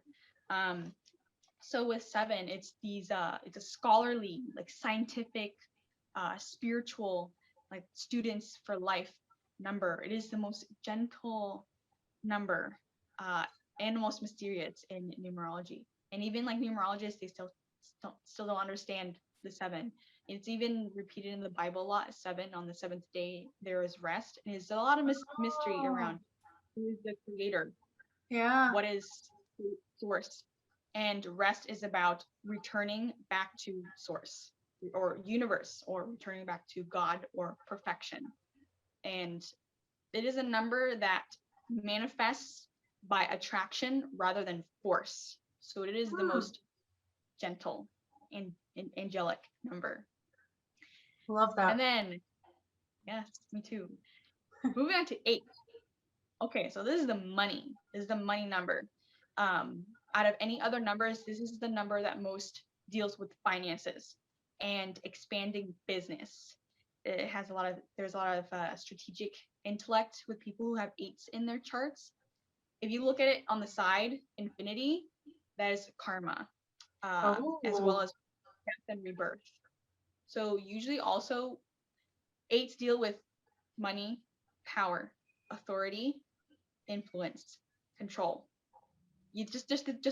So with 7, it's it's a scholarly, like scientific, spiritual, like students for life number. It is the most gentle number and most mysterious in numerology. And even like numerologists, they still don't understand the 7. It's even repeated in the Bible a lot. 7, on the 7th day there is rest. And there's a lot of mystery around who is the creator, Yeah. what is source, and rest is about returning back to source or universe, or returning back to God or perfection. And it is a number that manifests by attraction rather than force. So it is the most gentle and angelic number. Love that. And then, yes, me too. Moving on to 8. Okay, so this is the money. This is the money number. Out of any other numbers, this is the number that most deals with finances and expanding business. It has there's a lot of strategic intellect with people who have 8s in their charts. If you look at it on the side, infinity, that is karma, as well as death and rebirth. So usually also 8s deal with money, power, authority, influence, control. You just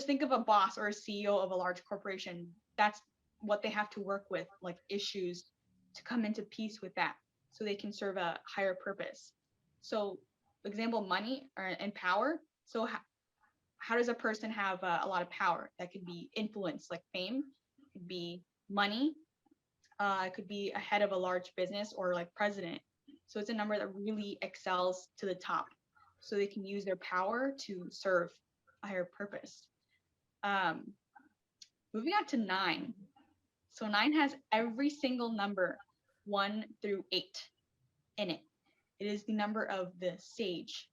think of a boss or a CEO of a large corporation. That's what they have to work with, like issues, to come into peace with that so they can serve a higher purpose. So example, money and power. So how does a person have a lot of power? That could be influence, like fame. It could be money. It could be a head of a large business or like president. So it's a number that really excels to the top, so they can use their power to serve a higher purpose. Moving on to 9. So 9 has every single number 1 through 8 in it. It is the number of the sage,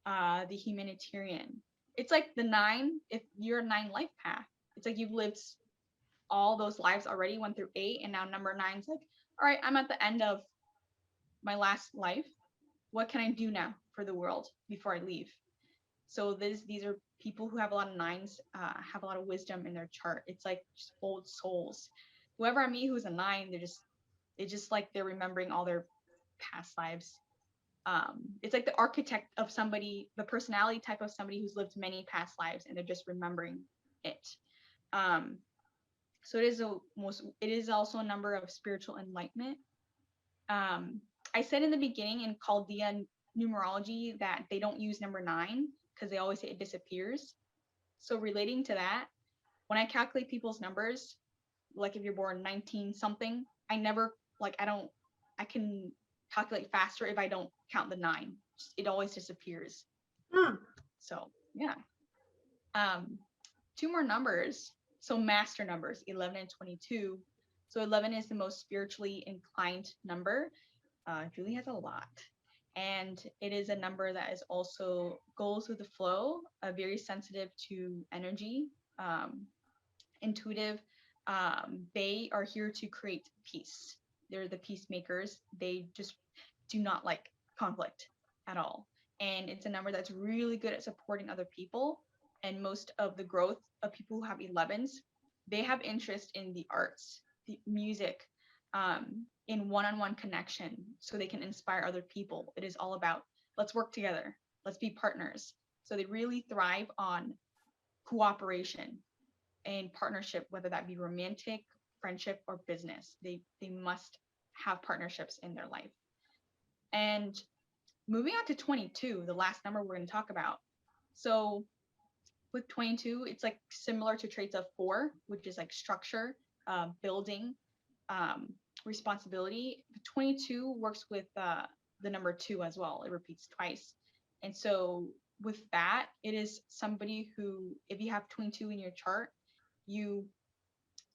the humanitarian. It's like the 9, if you're a 9 life path, it's like you've lived all those lives already, 1 through 8, and now number 9's like, all right, I'm at the end of my last life. What can I do now for the world before I leave? So these are people who have a lot of 9s, have a lot of wisdom in their chart. It's like just old souls. Whoever I meet who's a 9, it's just like they're remembering all their past lives. It's like the architect of somebody, the personality type of somebody who's lived many past lives, and they're just remembering it. So it is also a number of spiritual enlightenment. I said in the beginning in Chaldean numerology that they don't use number 9 because they always say it disappears. So relating to that, when I calculate people's numbers, like if you're born 19 something, I can calculate faster if I don't count the 9. It always disappears. So yeah. 2 more numbers. So master numbers, 11 and 22. So 11 is the most spiritually inclined number. Julie has a lot. And it is a number that is also goes with the flow, very sensitive to energy, intuitive. They are here to create peace. They're the peacemakers. They just do not like conflict at all. And it's a number that's really good at supporting other people. And most of the growth of people who have 11s, they have interest in the arts, the music, in one-on-one connection, so they can inspire other people. It is all about, let's work together, let's be partners. So they really thrive on cooperation and partnership, whether that be romantic, friendship, or business. They must have partnerships in their life. And moving on to 22, the last number we're going to talk about. So with 22, it's like similar to traits of 4, which is like structure, building, responsibility. 22 works with the number 2 as well. It repeats twice. And so with that, it is somebody who, if you have 22 in your chart, you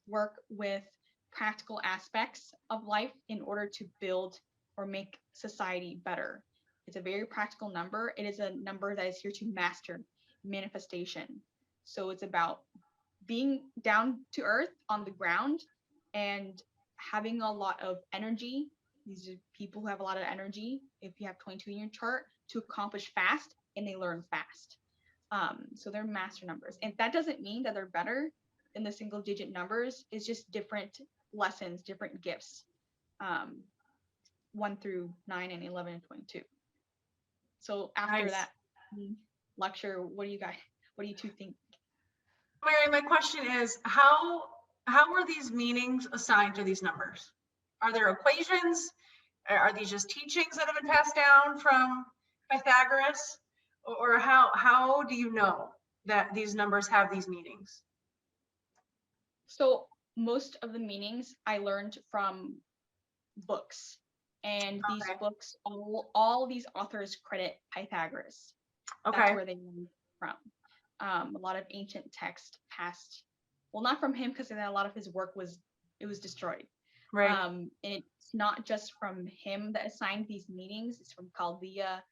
work with practical aspects of life in order to build or make society better. It's a very practical number. It is a number that is here to master manifestation. So it's about being down to earth on the ground and having a lot of energy. These are people who have a lot of energy, if you have 22 in your chart, to accomplish fast, and they learn fast. So they're master numbers. And that doesn't mean that they're better than the single digit numbers. It's just different lessons, different gifts. 1 through 9 and 11 and 22. So after that lecture, what do you two think? Mary, my question is, how were these meanings assigned to these numbers? Are there equations? Are these just teachings that have been passed down from Pythagoras? Or how do you know that these numbers have these meanings? So most of the meanings I learned from books, and these books, all these authors credit Pythagoras. Okay. That's where they learned from. A lot of ancient text passed, well, not from him, because a lot of his work was destroyed. Right. And it's not just from him that assigned these meanings. It's from Chaldea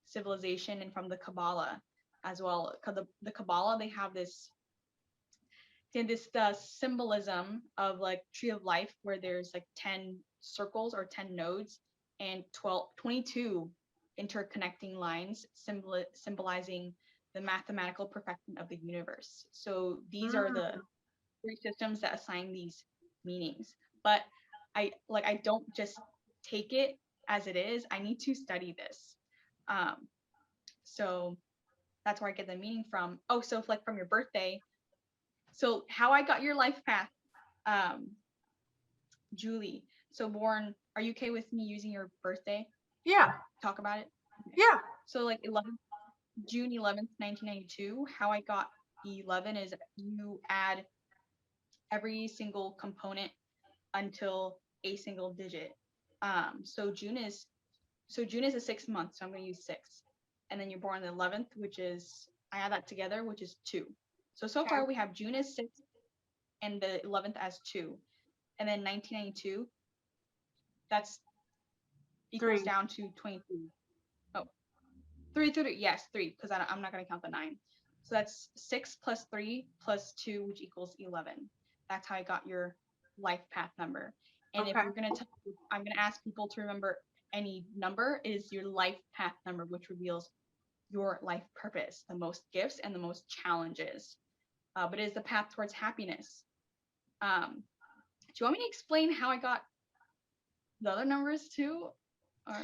civilization and from the Kabbalah as well. The Kabbalah, they have this symbolism of like tree of life, where there's like 10 circles or 10 nodes and 22 interconnecting lines symbolizing the mathematical perfection of the universe. So these are the 3 systems that assign these meanings. But I don't just take it as it is. I need to study this. So that's where I get the meaning from. Oh, so if, like, from your birthday. So how I got your life path, Julie. So born, are you okay with me using your birthday? Yeah. Talk about it? Okay. Yeah. So like June 11th, 1992, how I got 11 is you add every single component until a single digit. So June is a 6th month, so I'm going to use 6. And then you're born the 11th, which is, I add that together, which is 2. So far we have June as 6 and the 11th as 2. And then 1992, that's equals 3. down to 23. Oh, 3, yes, 3, because I'm not going to count the 9. So that's 6 plus 3 plus 2, which equals 11. That's how I got your life path number. And if you're going to, I'm going to ask people to remember any number, is your life path number, which reveals your life purpose, the most gifts and the most challenges. But it is the path towards happiness. Do you want me to explain how I got the other numbers too? Or?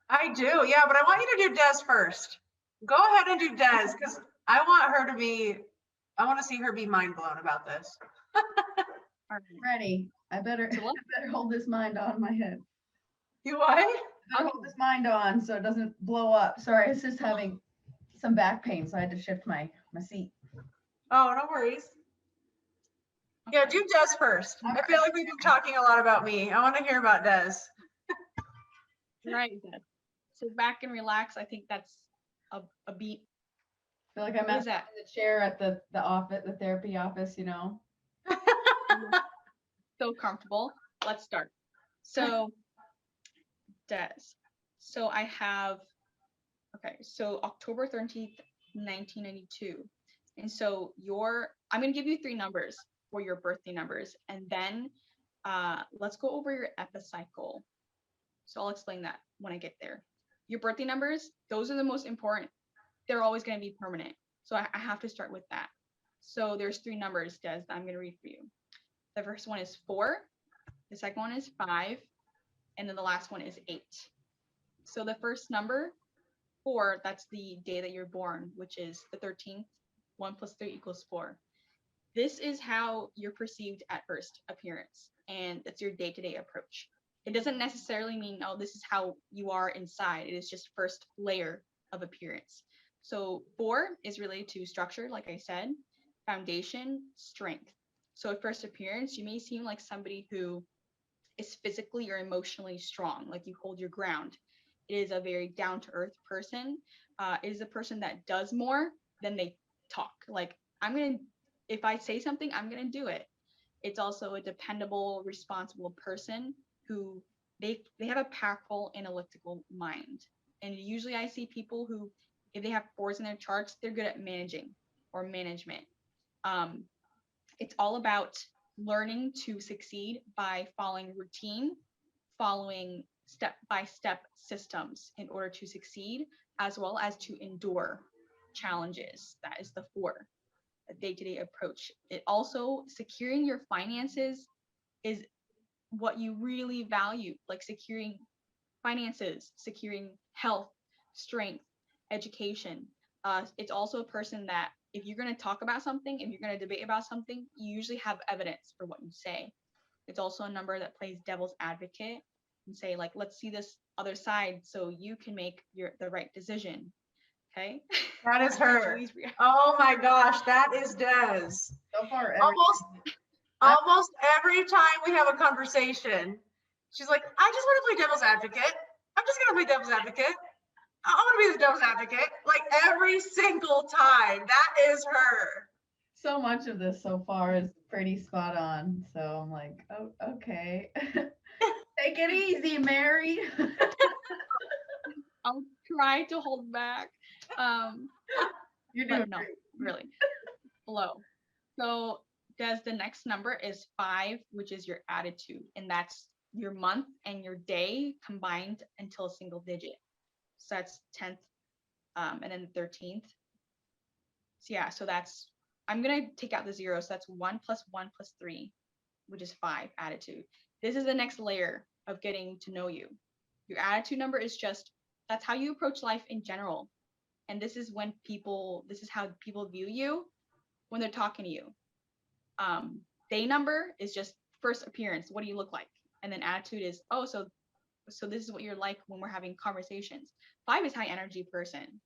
I do, yeah, but I want you to do Des first. Go ahead and do Des, because I want to see her be mind blown about this. Ready. I better hold this mind on my head. You what? I better hold this mind on so it doesn't blow up. Sorry, it's just having some back pain, so I had to shift my seat. Oh, no worries. Yeah, do Des first. I feel like we've been talking a lot about me. I want to hear about Des. Right, Des. Sit back and relax. I think that's a beat. I feel like I'm in the chair at the office, the therapy office, you know. So comfortable. Let's start. So, Des. So I have, so October 13th, 1992. And so I'm going to give you 3 numbers for your birthday numbers. And then let's go over your epicycle. So I'll explain that when I get there. Your birthday numbers, those are the most important. They're always going to be permanent. So I have to start with that. So there's 3 numbers, Des, that I'm going to read for you. The first one is 4. The second one is 5. And then the last one is 8. So the first number, 4, that's the day that you're born, which is the 13th. 1 plus 3 equals 4. This is how you're perceived at first appearance, and that's your day-to-day approach. It doesn't necessarily mean, oh, this is how you are inside. It is just first layer of appearance. So 4 is related to structure, like I said, foundation, strength. So at first appearance, you may seem like somebody who is physically or emotionally strong, like you hold your ground. It is a very down-to-earth person. It is a person that does more than they talk. Like, if I say something, I'm gonna do it. It's also a dependable, responsible person who they have a powerful analytical mind. And usually I see people who, if they have 4s in their charts, they're good at managing or management. It's all about learning to succeed by following routine, following step-by-step systems in order to succeed, as well as to endure challenges. That is the 4, a day-to-day approach. It also, securing your finances is what you really value, like securing finances, securing health, strength, education. It's also a person that if you're going to talk about something, if you're going to debate about something, you usually have evidence for what you say. It's also a number that plays devil's advocate and say, like, let's see this other side so you can make the right decision. Okay. That is her. Oh my gosh, that is Des. So far, almost every time we have a conversation, she's like, I just want to play devil's advocate. I'm just going to play devil's advocate. I want to be the devil's advocate. Like every single time. That is her. So much of this so far is pretty spot on. So I'm like, oh, okay. Take it easy, Mary. I'll try to hold back. You're doing no, great. really. Low. So the next number is 5, which is your attitude, and that's your month and your day combined until a single digit. So that's 10th, and then the 13th. So yeah, so that's, I'm gonna take out the 0. So that's 1 plus 1 plus 3, which is 5, attitude. This is the next layer of getting to know you. Your attitude number is just, that's how you approach life in general. And this is how people view you when they're talking to you. Day number is just first appearance. What do you look like? And then attitude is, oh, so this is what you're like when we're having conversations. 5 is high energy person.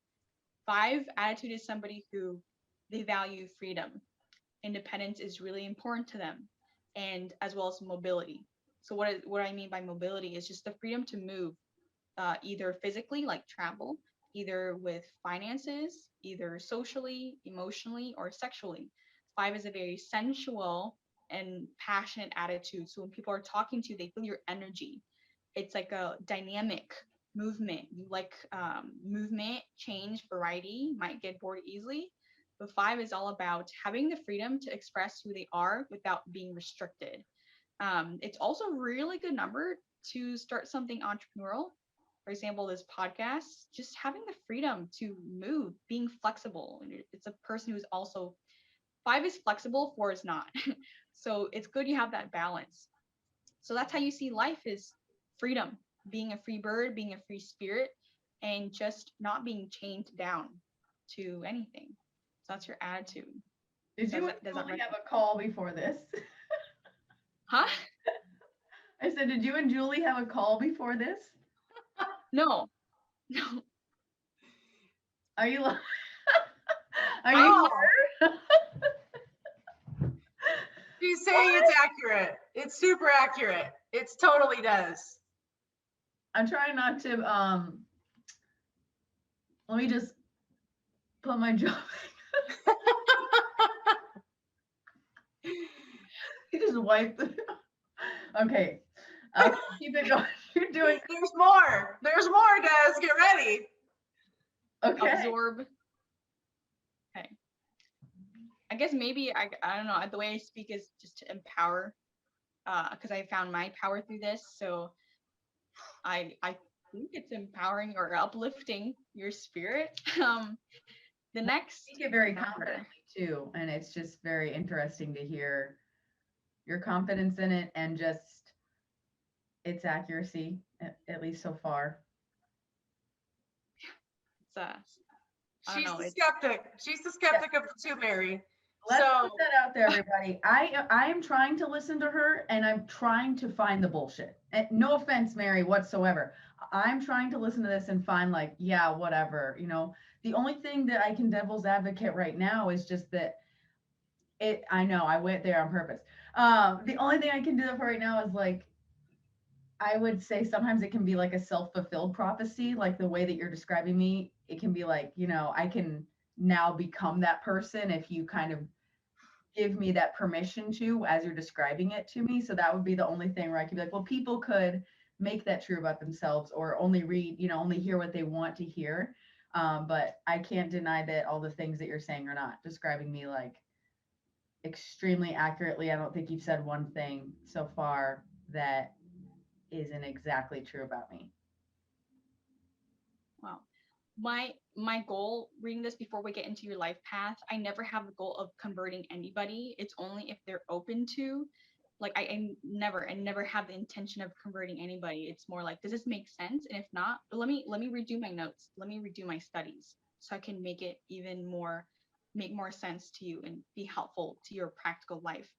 5 attitude is somebody who they value freedom. Independence is really important to them, and as well as mobility. So what I mean by mobility is just the freedom to move, either physically, like travel, either with finances, either socially, emotionally, or sexually. 5 is a very sensual and passionate attitude. So when people are talking to you, they feel your energy. It's like a dynamic movement. You like movement, change, variety, might get bored easily. But 5 is all about having the freedom to express who they are without being restricted. It's also a really good number to start something entrepreneurial. For example, this podcast, just having the freedom to move, being flexible. It's a person who's also, 5 is flexible, 4 is not. So it's good you have that balance. So that's how you see life, is freedom, being a free bird, being a free spirit, and just not being chained down to anything. So that's your attitude. Did you and Julie have a call before this? Huh? I said, did you and Julie have a call before this? No. Are you? Are you? She's saying it's accurate. It's super accurate. It's totally does. I'm trying not to. Let me just put my jaw back. You just wiped it. Okay. Keep it going. You're doing. There's more. There's more, guys. Get ready. Okay. Absorb. Okay. I guess maybe I don't know. The way I speak is just to empower, because I found my power through this. So I think it's empowering or uplifting your spirit. The next. You get very confidently too, and it's just very interesting to hear your confidence in it and just its accuracy, at least so far. I don't She's know. the skeptic. She's the skeptic of the two, Mary. Let's So put that out there, everybody. I am trying to listen to her, and I'm trying to find the bullshit. And no offense, Mary, whatsoever. I'm trying to listen to this and find like, yeah, whatever. The only thing that I can devil's advocate right now is just that I know I went there on purpose. The only thing I can do for right now is like, I would say sometimes it can be like a self-fulfilled prophecy, like the way that you're describing me. It can be like, I can now become that person if you kind of give me that permission to, as you're describing it to me. So that would be the only thing where I could be like, well, people could make that true about themselves or only read, only hear what they want to hear. But I can't deny that all the things that you're saying are not describing me like extremely accurately. I don't think you've said one thing so far that isn't exactly true about me. Wow. My goal reading this before we get into your life path, I never have the goal of converting anybody. It's only if they're open to. Like I never have the intention of converting anybody. It's more like, does this make sense? And if not, let me redo my notes. Let me redo my studies so I can make it make more sense to you and be helpful to your practical life.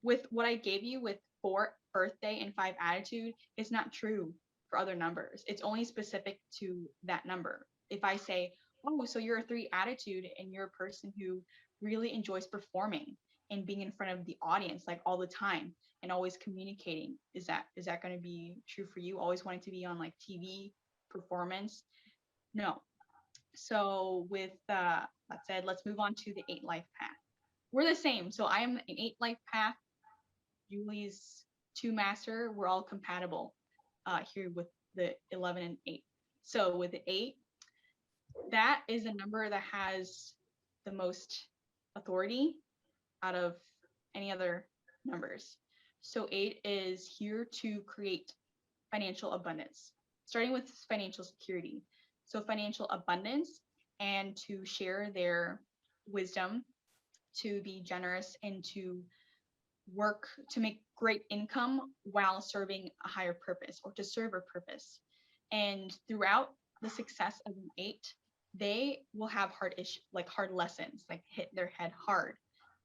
With what I gave you with 4 birthday and 5 attitude, it's not true for other numbers. It's only specific to that number. If I say, oh, so you're a 3 attitude and you're a person who really enjoys performing and being in front of the audience like all the time and always communicating, is that going to be true for you? Always wanting to be on like TV performance? No. So with that said, let's move on to the 8 life path. We're the same. So I am an 8 life path. Julie's 2 master. We're all compatible here with the 11 and 8. So with the 8, that is a number that has the most authority out of any other numbers. So 8 is here to create financial abundance, starting with financial security. So financial abundance and to share their wisdom, to be generous and to work to make great income while serving a higher purpose or to serve a purpose. And throughout the success of an 8, they will have hard lessons, like hit their head hard.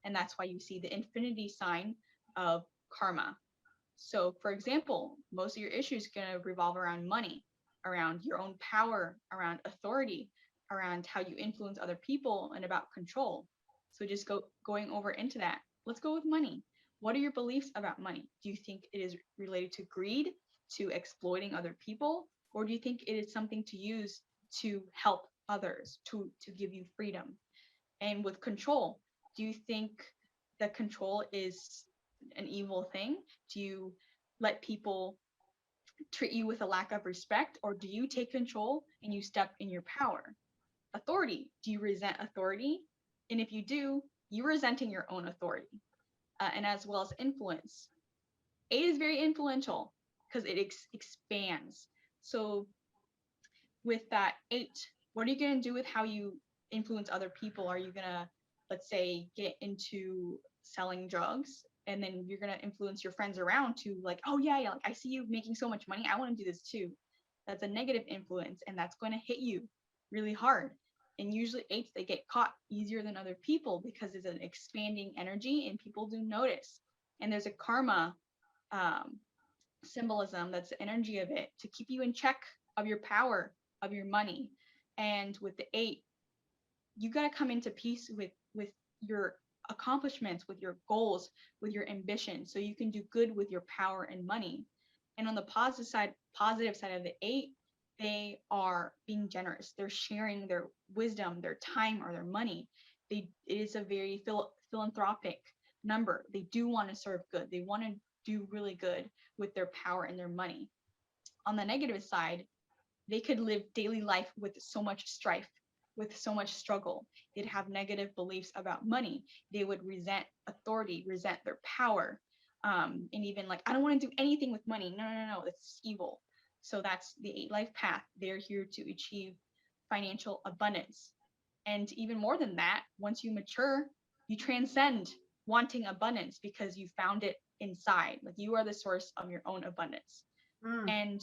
And that's why you see the infinity sign of karma. So for example, most of your issues are going to revolve around money, around your own power, around authority, around how you influence other people, and about control. So just going over into that. Let's go with money. What are your beliefs about money? Do you think it is related to greed, to exploiting other people, or do you think it is something to use to help others, to give you freedom? And with control, do you think that control is an evil thing? Do you let people treat you with a lack of respect, or do you take control and you step in your power? Authority, do you resent authority? And if you do, you're resenting your own authority. And as well as influence. 8 is very influential because it expands. So with that 8, what are you going to do with how you influence other people? Are you going to, let's say, get into selling drugs, and then you're going to influence your friends around to like, oh yeah, like I see you making so much money, I want to do this too. That's a negative influence, and that's going to hit you really hard. And usually 8s, they get caught easier than other people because it's an expanding energy and people do notice. And there's a karma symbolism, that's the energy of it, to keep you in check of your power, of your money. And with the 8, you got to come into peace with your accomplishments, with your goals, with your ambition, so you can do good with your power and money. And on the positive side of the 8, they are being generous. They're sharing their wisdom, their time, or their money. It is a very philanthropic number. They do want to serve good. They want to do really good with their power and their money. On the negative side, they could live daily life with so much strife, with so much struggle. They'd have negative beliefs about money. They would resent authority, resent their power, and even like, I don't want to do anything with money. No, that's evil. So that's the 8 life path. They're here to achieve financial abundance. And even more than that, once you mature, you transcend wanting abundance because you found it inside. Like you are the source of your own abundance and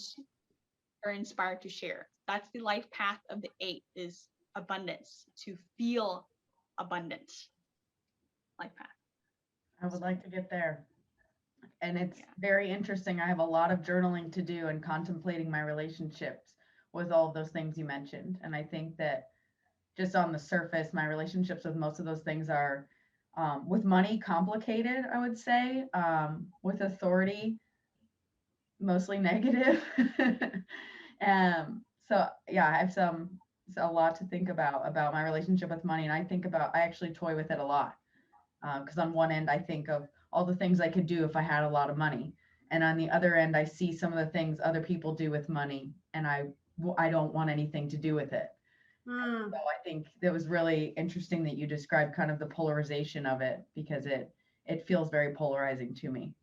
are inspired to share. That's the life path of the 8 is abundance, to feel abundant. Life path. I would like to get there. And it's Yeah. very interesting. I have a lot of journaling to do and contemplating my relationships with all of those things you mentioned. And I think that just on the surface, my relationships with most of those things are with money complicated, I would say, with authority, mostly negative. So yeah, I have a lot to think about my relationship with money. And I actually toy with it a lot. Because on one end, I think of all the things I could do if I had a lot of money. And on the other end, I see some of the things other people do with money, and I don't want anything to do with it. So I think that was really interesting that you described kind of the polarization of it, because it feels very polarizing to me.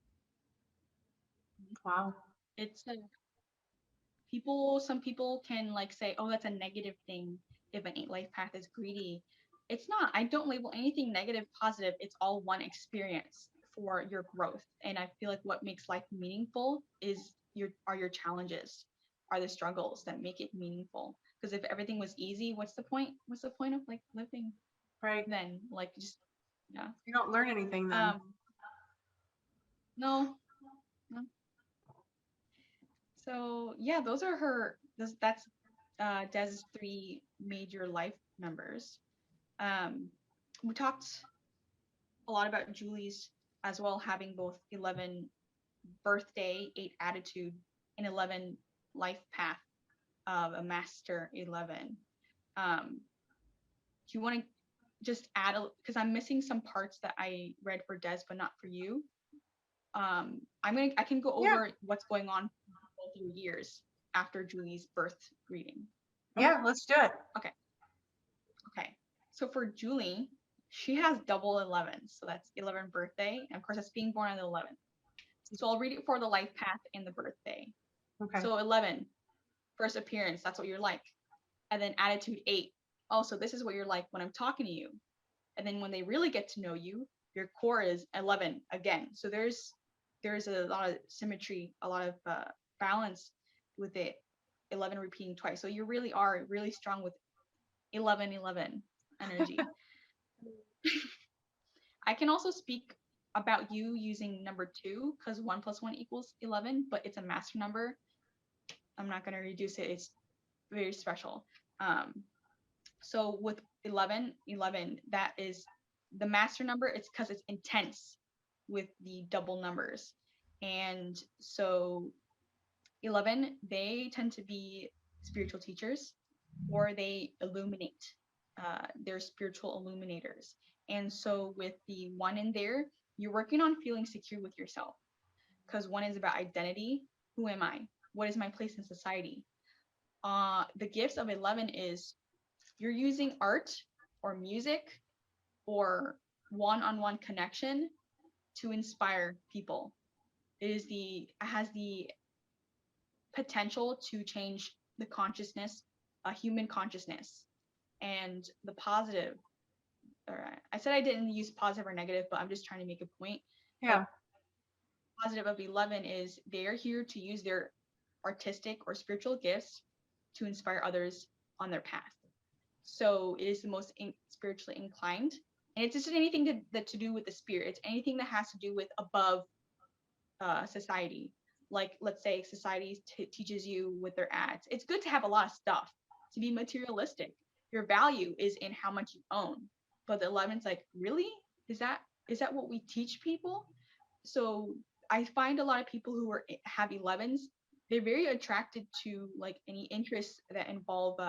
Wow. It's some people can like say, oh, that's a negative thing if an 8 life path is greedy. It's not. I don't label anything negative, positive. It's all one experience for your growth. And I feel like what makes life meaningful is your challenges, are the struggles that make it meaningful. Because if everything was easy, what's the point? What's the point of like living Right. then? Like just yeah. You don't learn anything then. No. So yeah, those are that's Des' 3 major life members. We talked a lot about Julie's as well, having both 11 birthday, 8 attitude, and 11 life path of a master 11. Do you want to just add because I'm missing some parts that I read for Des but not for you. I can go over what's going on both your years after Julie's birth reading. Yeah, let's do it. Okay. So for Julie, she has double 11. So that's 11 birthday. And of course, that's being born on the 11th. So I'll read it for the life path and the birthday. Okay. So 11, first appearance, that's what you're like. And then attitude 8. Oh, so this is what you're like when I'm talking to you. And then when they really get to know you, your core is 11 again. So there's a lot of symmetry, a lot of balance with it. 11 repeating twice. So you really are really strong with 11 energy. I can also speak about you using number 2 because 1 + 1 = 11, but it's a master number. I'm not going to reduce it. It's very special. So with 11, that is the master number. It's because it's intense with the double numbers. And so 11, they tend to be spiritual teachers, or they illuminate. They're spiritual illuminators. And so with the 1 in there, you're working on feeling secure with yourself, because 1 is about identity. Who am I? What is my place in society? The gifts of 11 is you're using art or music or one-on-one connection to inspire people. It has the potential to change the consciousness, human consciousness. And the positive, I said I didn't use positive or negative, but I'm just trying to make a point. Yeah. The positive of 11 is they're here to use their artistic or spiritual gifts to inspire others on their path. So it is the most spiritually inclined. And it's just anything to do with the spirit. It's anything that has to do with above society. Like, let's say society teaches you with their ads. It's good to have a lot of stuff, to be materialistic. Your value is in how much you own. But the 11's like, really? Is that what we teach people? So I find a lot of people who have 11s, they're very attracted to like any interests that involve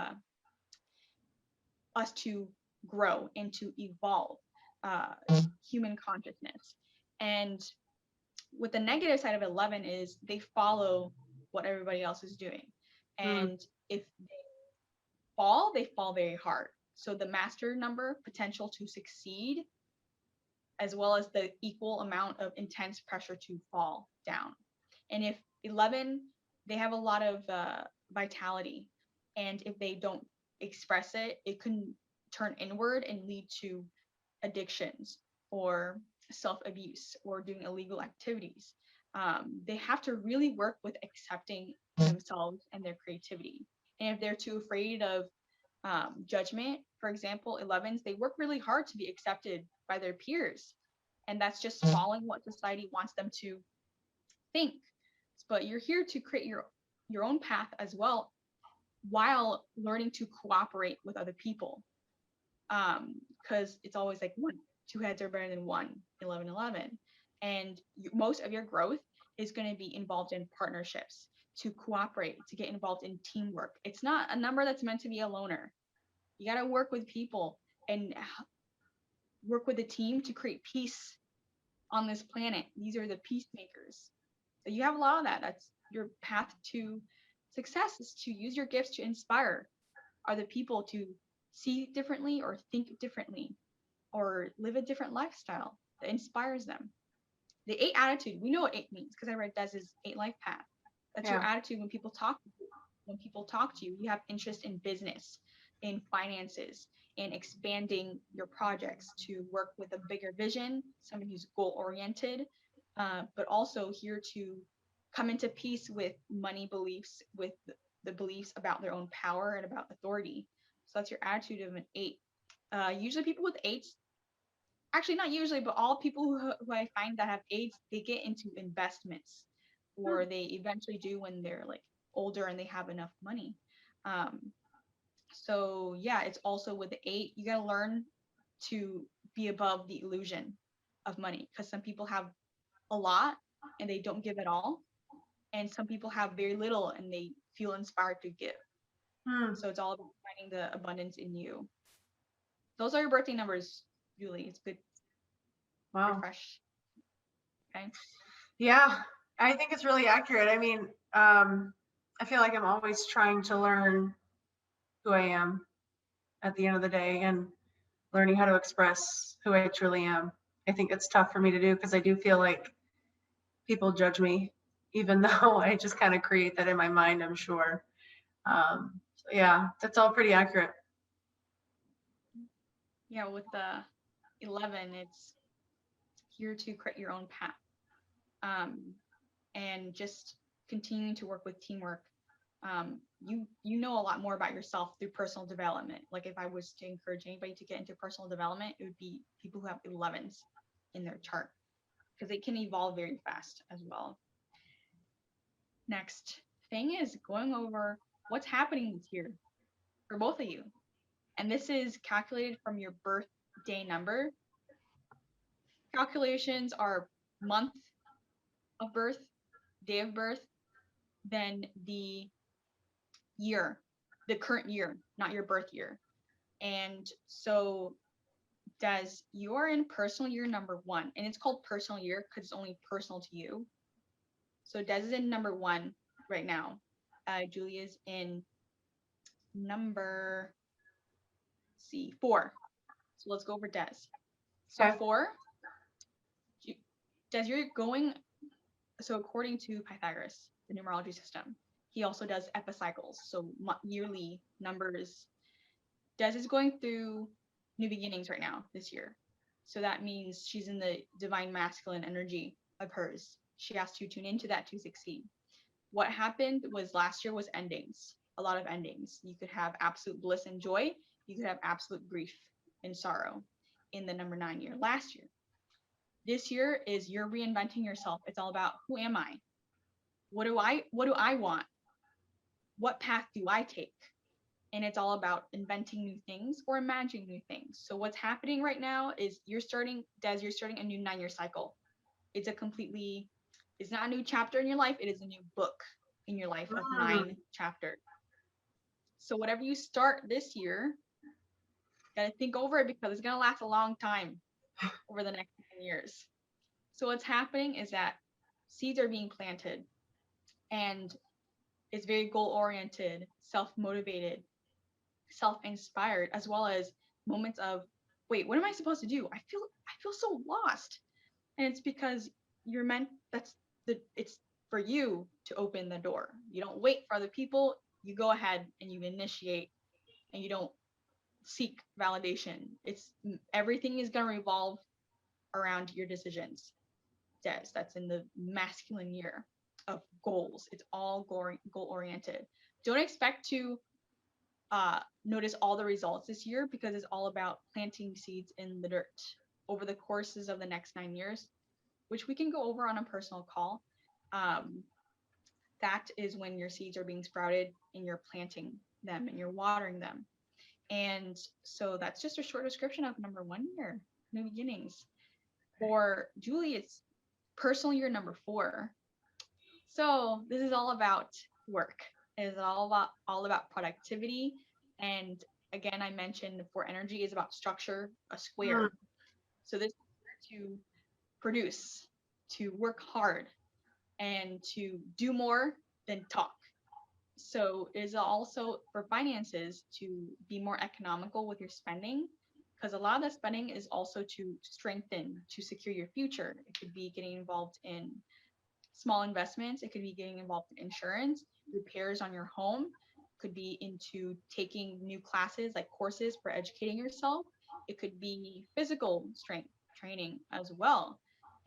us to grow and to evolve human consciousness. And with the negative side of 11 is they follow what everybody else is doing. And if they fall very hard. So the master number, potential to succeed, as well as the equal amount of intense pressure to fall down. And if 11, they have a lot of vitality. And if they don't express it, it can turn inward and lead to addictions or self-abuse or doing illegal activities. They have to really work with accepting themselves and their creativity. And if they're too afraid of judgment, for example, 11s, they work really hard to be accepted by their peers. And that's just following what society wants them to think. But you're here to create your own path as well, while learning to cooperate with other people. Because it's always like two heads are better than one, 11. And most of your growth is going to be involved in partnerships, to cooperate, to get involved in teamwork. It's not a number that's meant to be a loner. You got to work with people and work with a team to create peace on this planet. These are the peacemakers. So you have a lot of that. That's your path to success, is to use your gifts to inspire other people to see differently or think differently or live a different lifestyle that inspires them. The 8 attitude, we know what 8 means because I read Des's 8 life path. That's your attitude when people talk to you. When people talk to you, you have interest in business, in finances, in expanding your projects to work with a bigger vision, somebody who's goal oriented, but also here to come into peace with money beliefs, with the beliefs about their own power and about authority. So that's your attitude of an 8. Usually people with 8s, actually not usually, but all people who I find that have 8s, they get into investments, or they eventually do when they're like older and they have enough money. So yeah, it's also with the 8, you got to learn to be above the illusion of money, because some people have a lot and they don't give at all. And some people have very little and they feel inspired to give. So it's all about finding the abundance in you. Those are your birthday numbers, Julie. It's good. Wow. Refresh. Okay. Yeah, I think it's really accurate. I mean, I feel like I'm always trying to learn who I am at the end of the day, and learning how to express who I truly am. I think it's tough for me to do because I do feel like people judge me, even though I just kind of create that in my mind, I'm sure. So yeah, that's all pretty accurate. Yeah, with the 11, it's here to create your own path, and just continuing to work with teamwork. You know a lot more about yourself through personal development. Like if I was to encourage anybody to get into personal development, it would be people who have 11s in their chart, because it can evolve very fast as well. Next thing is going over what's happening this year for both of you. And this is calculated from your birthday number. Calculations are month of birth, day of birth, then the year, the current year, not your birth year. And so you are in personal year number 1, and it's called personal year because it's only personal to you. So Des is in number 1 right now. Julia's in number 4. So let's go over Des. So Okay. 4, Des, you're going, so according to Pythagoras, the numerology system, he also does epicycles, so yearly numbers. Des is going through new beginnings right now this year. So that means she's in the divine masculine energy of hers. She has to tune into that to succeed. What happened was last year was endings, a lot of endings. You could have absolute bliss and joy. You could have absolute grief and sorrow in the number 9 year last year. This year is you're reinventing yourself. It's all about, who am I? What do I want? What path do I take? And it's all about inventing new things or imagining new things. So what's happening right now is you're starting a new 9 year cycle. It's not a new chapter in your life. It is a new book in your life of 9 chapters. So whatever you start this year, you gotta think over it because it's gonna last a long time over the next 10 years. So what's happening is that seeds are being planted, and it's very goal oriented, self-motivated, self-inspired, as well as moments of, wait, what am I supposed to do? I feel so lost. And it's because you're meant, it's for you to open the door. You don't wait for other people. You go ahead and you initiate, and you don't seek validation. Everything is going to revolve around your decisions. That's in the masculine year of goals. It's all goal oriented. Don't expect to notice all the results this year, because it's all about planting seeds in the dirt over the courses of the next 9 years, which we can go over on a personal call. That is when your seeds are being sprouted and you're planting them and you're watering them. And so that's just a short description of number 1 year, new beginnings. For Julie, it's personal year number 4. So this is all about work. It is all about productivity. And again, I mentioned for energy is about structure, a square. So this is to produce, to work hard, and to do more than talk. So it is also for finances to be more economical with your spending, because a lot of that spending is also to strengthen, to secure your future. It could be getting involved in small investments. It could be getting involved in insurance, repairs on your home. It could be into taking new classes, like courses for educating yourself. It could be physical strength training as well.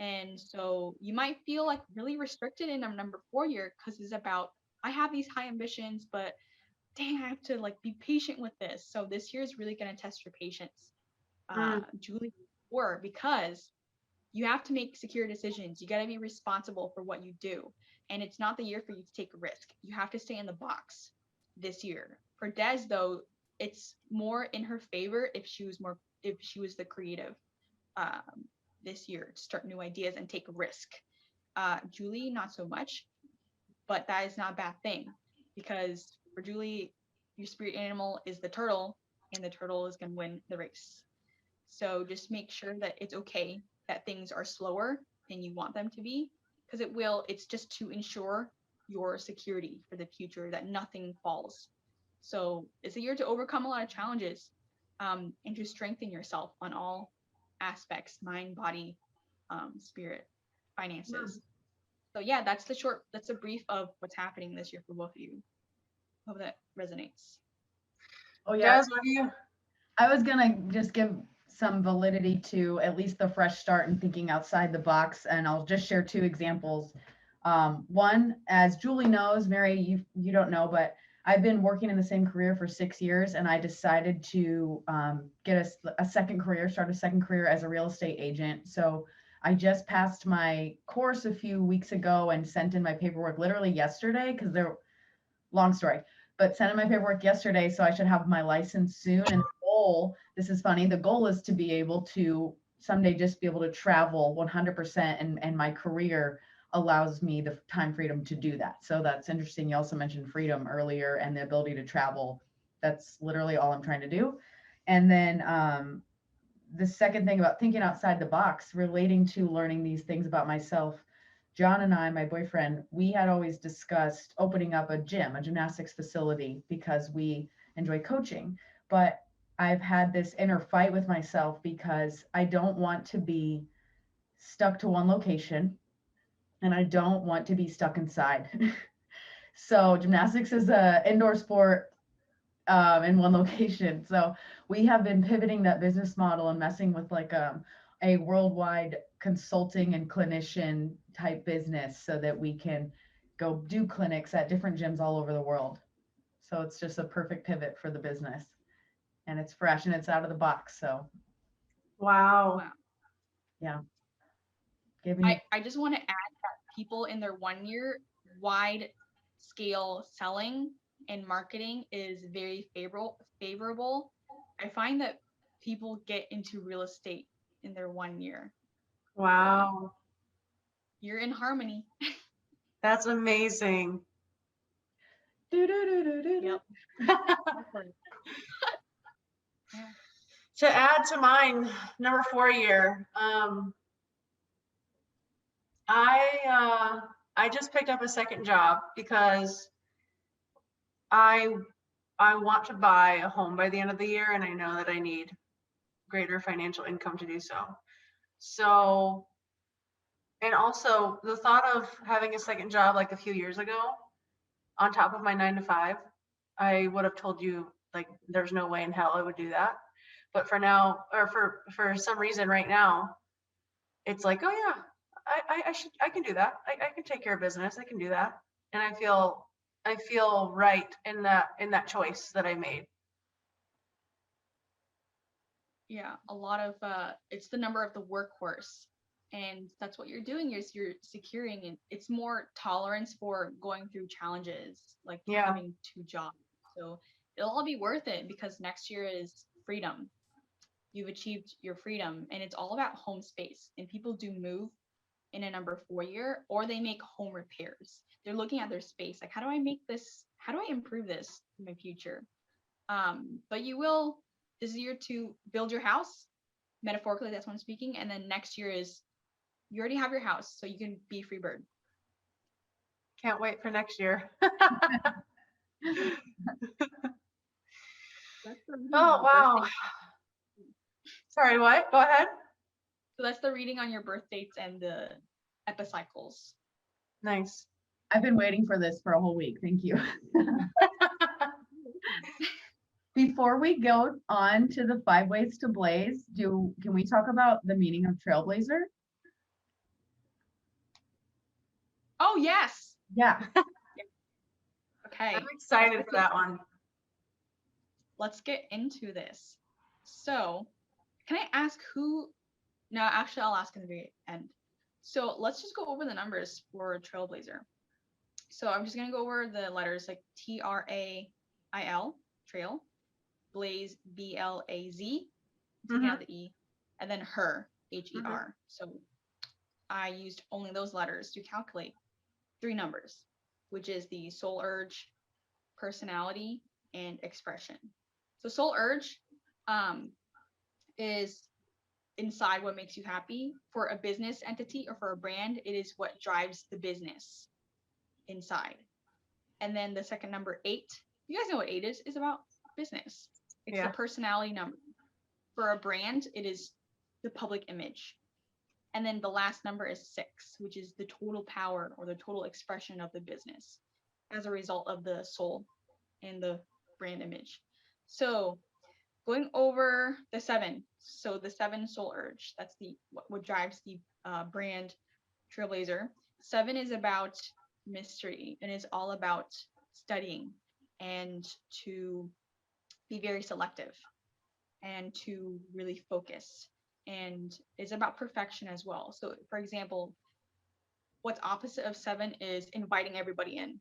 And so you might feel like really restricted in a number 4 year, because it's about, I have these high ambitions, but dang, I have to like be patient with this. So this year is really going to test your patience, Julie, because you have to make secure decisions. You got to be responsible for what you do. And it's not the year for you to take a risk. You have to stay in the box this year. For Des, though, it's more in her favor if she was the creative this year, to start new ideas and take a risk. Julie, not so much, but that is not a bad thing, because for Julie, your spirit animal is the turtle, and the turtle is going to win the race. So just make sure that it's okay that things are slower than you want them to be, because it's just to ensure your security for the future, that nothing falls. So it's a year to overcome a lot of challenges, and to strengthen yourself on all aspects, mind, body, spirit, finances. So yeah, that's a brief of what's happening this year for both of you. Hope that resonates. Oh yeah. Des, what do you? I was gonna just give some validity to at least the fresh start and thinking outside the box, and I'll just share 2 examples. One, as Julie knows, Mary, you don't know, but I've been working in the same career for 6 years, and I decided to get a second career, start a second career as a real estate agent. So I just passed my course a few weeks ago and sent in my paperwork literally yesterday, because long story, but sent in my paperwork yesterday. So I should have my license soon. And the goal, this is funny, the goal is to be able to someday just be able to travel 100%. And my career allows me the time freedom to do that. So that's interesting. You also mentioned freedom earlier and the ability to travel. That's literally all I'm trying to do. And then the second thing about thinking outside the box, relating to learning these things about myself, John and I, my boyfriend, we had always discussed opening up a gym, a gymnastics facility, because we enjoy coaching. But I've had this inner fight with myself, because I don't want to be stuck to one location, and I don't want to be stuck inside. So gymnastics is an indoor sport in one location. So we have been pivoting that business model and messing with like a worldwide consulting and clinician type business, so that we can go do clinics at different gyms all over the world. So it's just a perfect pivot for the business, and it's fresh and it's out of the box. So Wow. yeah. I just want to add that people in their 1 year wide scale selling and marketing is very favorable. I find that people get into real estate in their 1 year. Wow. So you're in harmony. That's amazing. Yep. Yeah. To add to mine, number 4 year, I just picked up a second job because I want to buy a home by the end of the year, and I know that I need greater financial income to do so. So, and also the thought of having a second job like a few years ago on top of my 9 to 5, I would have told you like there's no way in hell I would do that. But for now, or for some reason right now, it's like, oh yeah, I can do that. I can take care of business. I can do that. And I feel I feel right in that choice that I made. Yeah, a lot of it's the number of the workhorse, and that's what you're doing is you're securing, and it's more tolerance for going through challenges, like Yeah. having two jobs. So it'll all be worth it because next year is freedom. You've achieved your freedom, and it's all about home space. And people do move in a number 4 year, or they make home repairs. They're looking at their space, like, how do I make this? How do I improve this in my future? But you will, this is year to build your house. Metaphorically, that's what I'm speaking. And then next year is you already have your house, so you can be free bird. Can't wait for next year. Oh, wow. Sorry, what? Go ahead. So that's the reading on your birth dates and the epicycles. Nice. I've been waiting for this for a whole week. Thank you. Before we go on to the 5 ways to blaze, can we talk about the meaning of trailblazer? Oh, yes. Yeah. Okay. I'm excited for that one. Let's get into this. So, can I ask who? No, actually, I'll ask in the very end. So let's just go over the numbers for Trailblazer. So I'm just gonna go over the letters like TRAIL, trail, blaze, BLAZ, taking out the E, and then her, HER. So I used only those letters to calculate 3 numbers, which is the soul urge, personality, and expression. So soul urge is inside what makes you happy. For a business entity or for a brand, it is what drives the business inside. And then the second number, 8. You guys know what 8 is about business. It's the personality number. For a brand, it is the public image. And then the last number is 6, which is the total power or the total expression of the business as a result of the soul and the brand image. So going over the 7. So the 7 soul urge, that's the what drives the brand Trailblazer. 7 is about mystery and is all about studying and to be very selective and to really focus, and it's about perfection as well. So for example, what's opposite of 7 is inviting everybody in.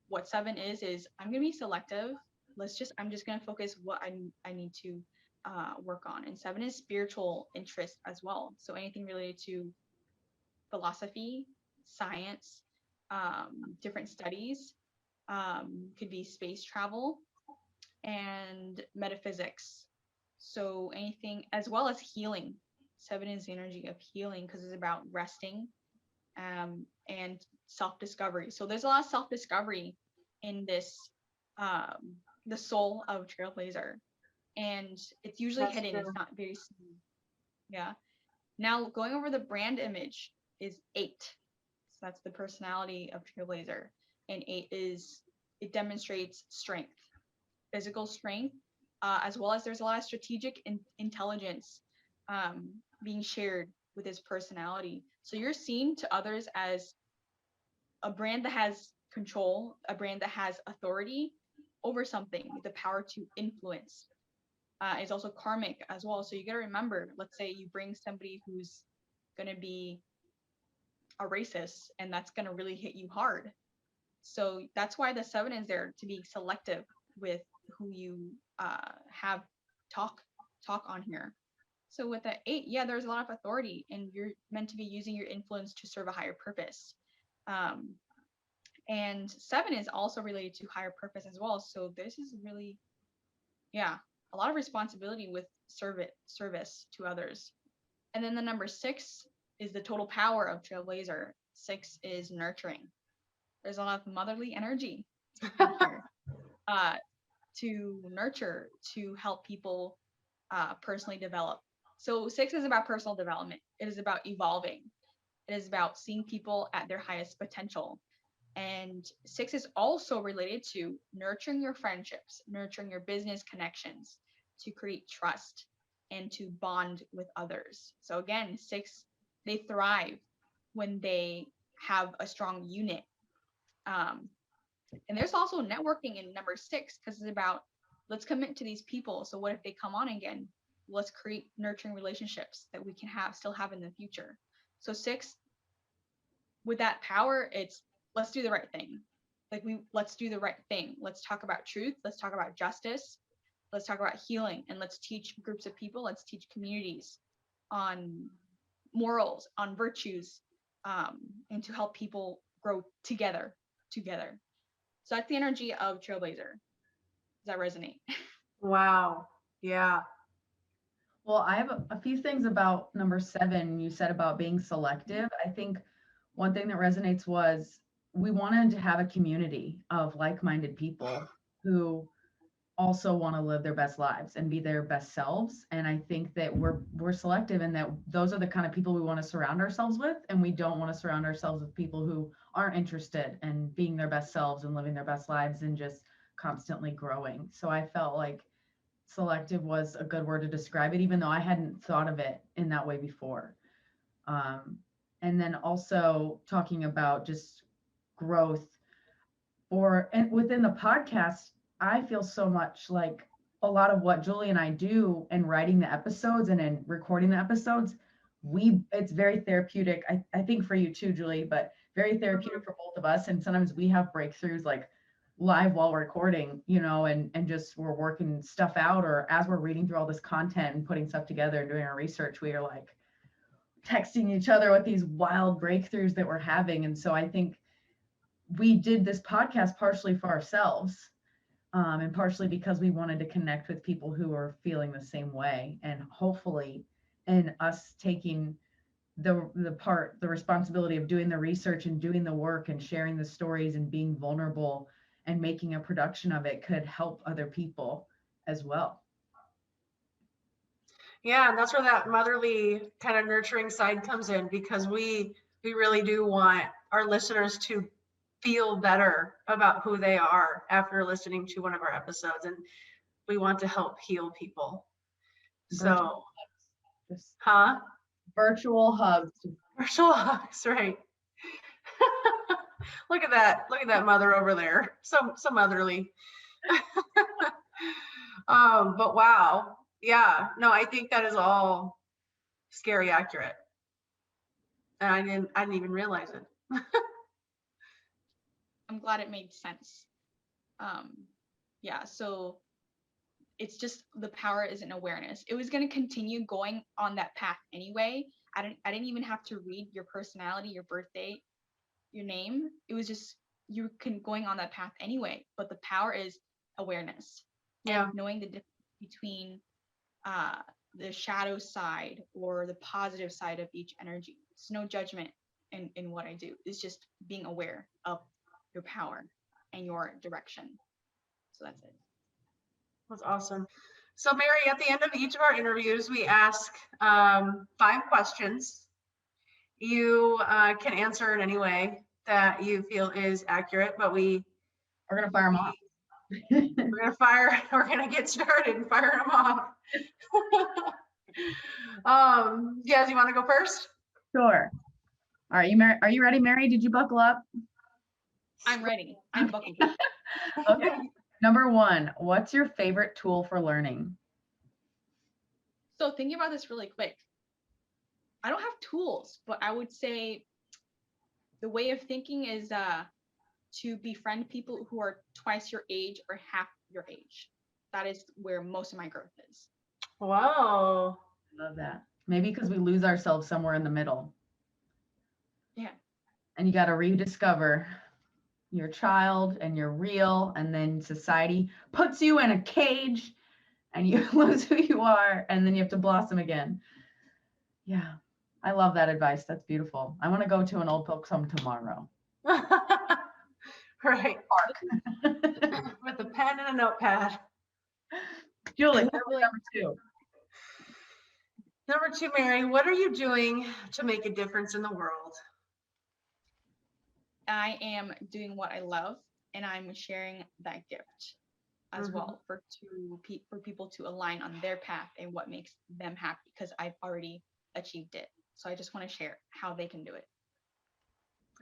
What 7 is I'm going to be selective. I'm just going to focus what I need to work on. And 7 is spiritual interest as well. So anything related to philosophy, science, different studies, could be space travel and metaphysics. So anything as well as healing. 7 is the energy of healing because it's about resting and self-discovery. So there's a lot of self-discovery in this, the soul of Trailblazer. And it's usually hidden. True. It's not very seen. Yeah. Now going over the brand image is 8. So that's the personality of Trailblazer. And 8 is, it demonstrates strength, physical strength, as well as there's a lot of strategic intelligence being shared with his personality. So you're seen to others as a brand that has control, a brand that has authority over something, the power to influence. Is also karmic as well. So you got to remember, let's say you bring somebody who's going to be a racist, and that's going to really hit you hard. So that's why the 7 is there, to be selective with who you have talk on here. So with the 8, yeah, there's a lot of authority, and you're meant to be using your influence to serve a higher purpose. And 7 is also related to higher purpose as well. So this is really, yeah, a lot of responsibility with service to others. And then the number 6 is the total power of Trailblazer. 6 is nurturing. There's a lot of motherly energy here to nurture, to help people personally develop. So 6 is about personal development. It is about evolving. It is about seeing people at their highest potential. And 6 is also related to nurturing your friendships, nurturing your business connections, to create trust and to bond with others. So again, 6, they thrive when they have a strong unit. And there's also networking in number 6 because it's about let's commit to these people. So what if they come on again? Let's create nurturing relationships that we can still have in the future. So 6, with that power, it's let's do the right thing. Let's do the right thing. Let's talk about truth. Let's talk about justice. Let's talk about healing, and let's teach groups of people. Let's teach communities on morals, on virtues, and to help people grow together. So that's the energy of Trailblazer. Does that resonate? Wow. Yeah. Well, I have a few things about number 7. You said about being selective. I think one thing that resonates was we wanted to have a community of like-minded people who also want to live their best lives and be their best selves. And I think that we're selective in that those are the kind of people we want to surround ourselves with, and we don't want to surround ourselves with people who aren't interested in being their best selves and living their best lives and just constantly growing. So I felt like selective was a good word to describe it, even though I hadn't thought of it in that way before. And then also talking about just growth and within the podcast, I feel so much like a lot of what Julie and I do in writing the episodes and in recording the episodes, it's very therapeutic. I think for you too, Julie, but very therapeutic for both of us. And sometimes we have breakthroughs like live while recording, and just we're working stuff out, or as we're reading through all this content and putting stuff together and doing our research, we are like texting each other with these wild breakthroughs that we're having. And so I think we did this podcast partially for ourselves, and partially because we wanted to connect with people who are feeling the same way, and hopefully in us taking the responsibility of doing the research and doing the work and sharing the stories and being vulnerable and making a production of it could help other people as well. Yeah, and that's where that motherly kind of nurturing side comes in, because we really do want our listeners to feel better about who they are after listening to one of our episodes, and we want to help heal people. So, Virtual hugs. Virtual hugs, right? Look at that mother over there. So motherly. But wow. Yeah, no, I think that is all scary accurate. And I didn't even realize it. I'm glad it made sense. Yeah, so it's just the power is in awareness. It was going to continue going on that path anyway. I didn't even have to read your personality, your birth date, your name. It was just you can going on that path anyway. But the power is awareness. Yeah. And knowing the difference between the shadow side or the positive side of each energy. It's no judgment in what I do. It's just being aware of your power and your direction. So that's it. That's awesome. So Mary, at the end of each of our interviews, we ask 5 questions. You can answer in any way that you feel is accurate, but we're going to fire them off. We're going to get started and fire them off. Yeah, do you want to go first? Sure. All right, are you ready, Mary? Did you buckle up? I'm ready. I'm buckled up. Okay. Number 1, what's your favorite tool for learning? So thinking about this really quick, I don't have tools, but I would say the way of thinking is to befriend people who are twice your age or half your age. That is where most of my growth is. Wow. Love that. Maybe because we lose ourselves somewhere in the middle. Yeah. And you got to rediscover your child and your real, and then society puts you in a cage and you lose who you are, and then you have to blossom again. Yeah. I love that advice. That's beautiful. I want to go to an old folks home tomorrow. Right. With a pen and a notepad. Julie, number 2. Number 2, Mary, what are you doing to make a difference in the world? I am doing what I love, and I'm sharing that gift as well for people to align on their path and what makes them happy, because I've already achieved it. So I just want to share how they can do it.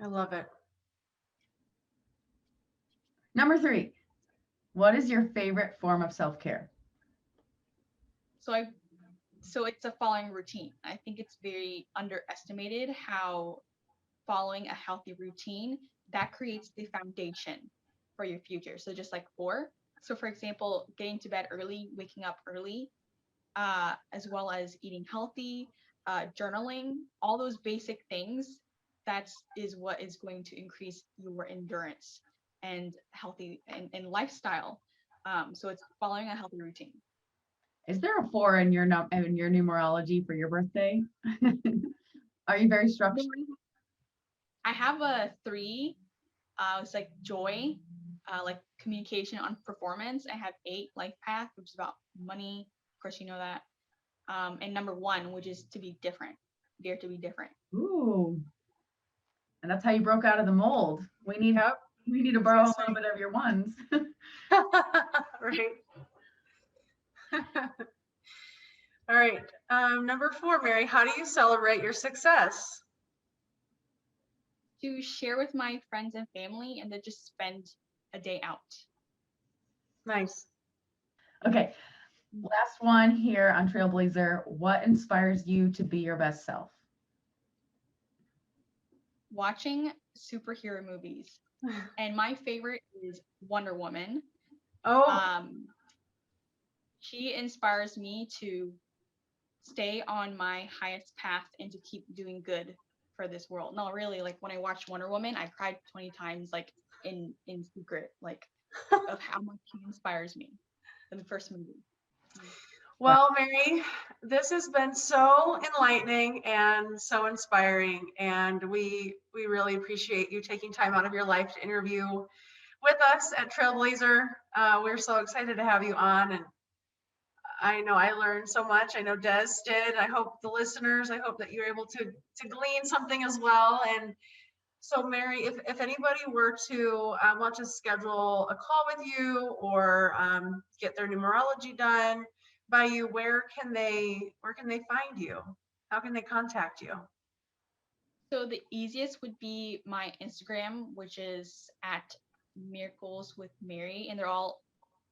I love it. Number 3, what is your favorite form of self-care? So it's a following routine. I think it's very underestimated how following a healthy routine that creates the foundation for your future. So just like 4. So for example, getting to bed early, waking up early, as well as eating healthy, journaling, all those basic things. That is what is going to increase your endurance and healthy and lifestyle. So it's following a healthy routine. Is there a 4 in your in your numerology for your birthday? Are you very structured? I have a 3. It's like joy, like communication on performance. I have 8, life path, which is about money. Of course, you know that. And number 1, which is to be different. Dare to be different. Ooh. And that's how you broke out of the mold. We need to borrow a little bit of your ones. Right. All right. Number 4, Mary, how do you celebrate your success? To share with my friends and family and then just spend a day out. Nice. Okay. Last one here on Trailblazer. What inspires you to be your best self? Watching superhero movies. And my favorite is Wonder Woman. Oh. She inspires me to stay on my highest path and to keep doing good for this world. No, really, like when I watched Wonder Woman, I cried 20 times, like in secret, like of how much she inspires me in the first movie. Well, Mary, this has been so enlightening and so inspiring, and we really appreciate you taking time out of your life to interview with us at Trailblazer. We're so excited to have you on, and I know I learned so much. I know Des did. I hope the listeners, I hope that you're able to glean something as well. And so, Mary, if anybody were to want to schedule a call with you or get their numerology done by you, where can they find you? How can they contact you? So the easiest would be my Instagram, which is at Miracles with Mary, and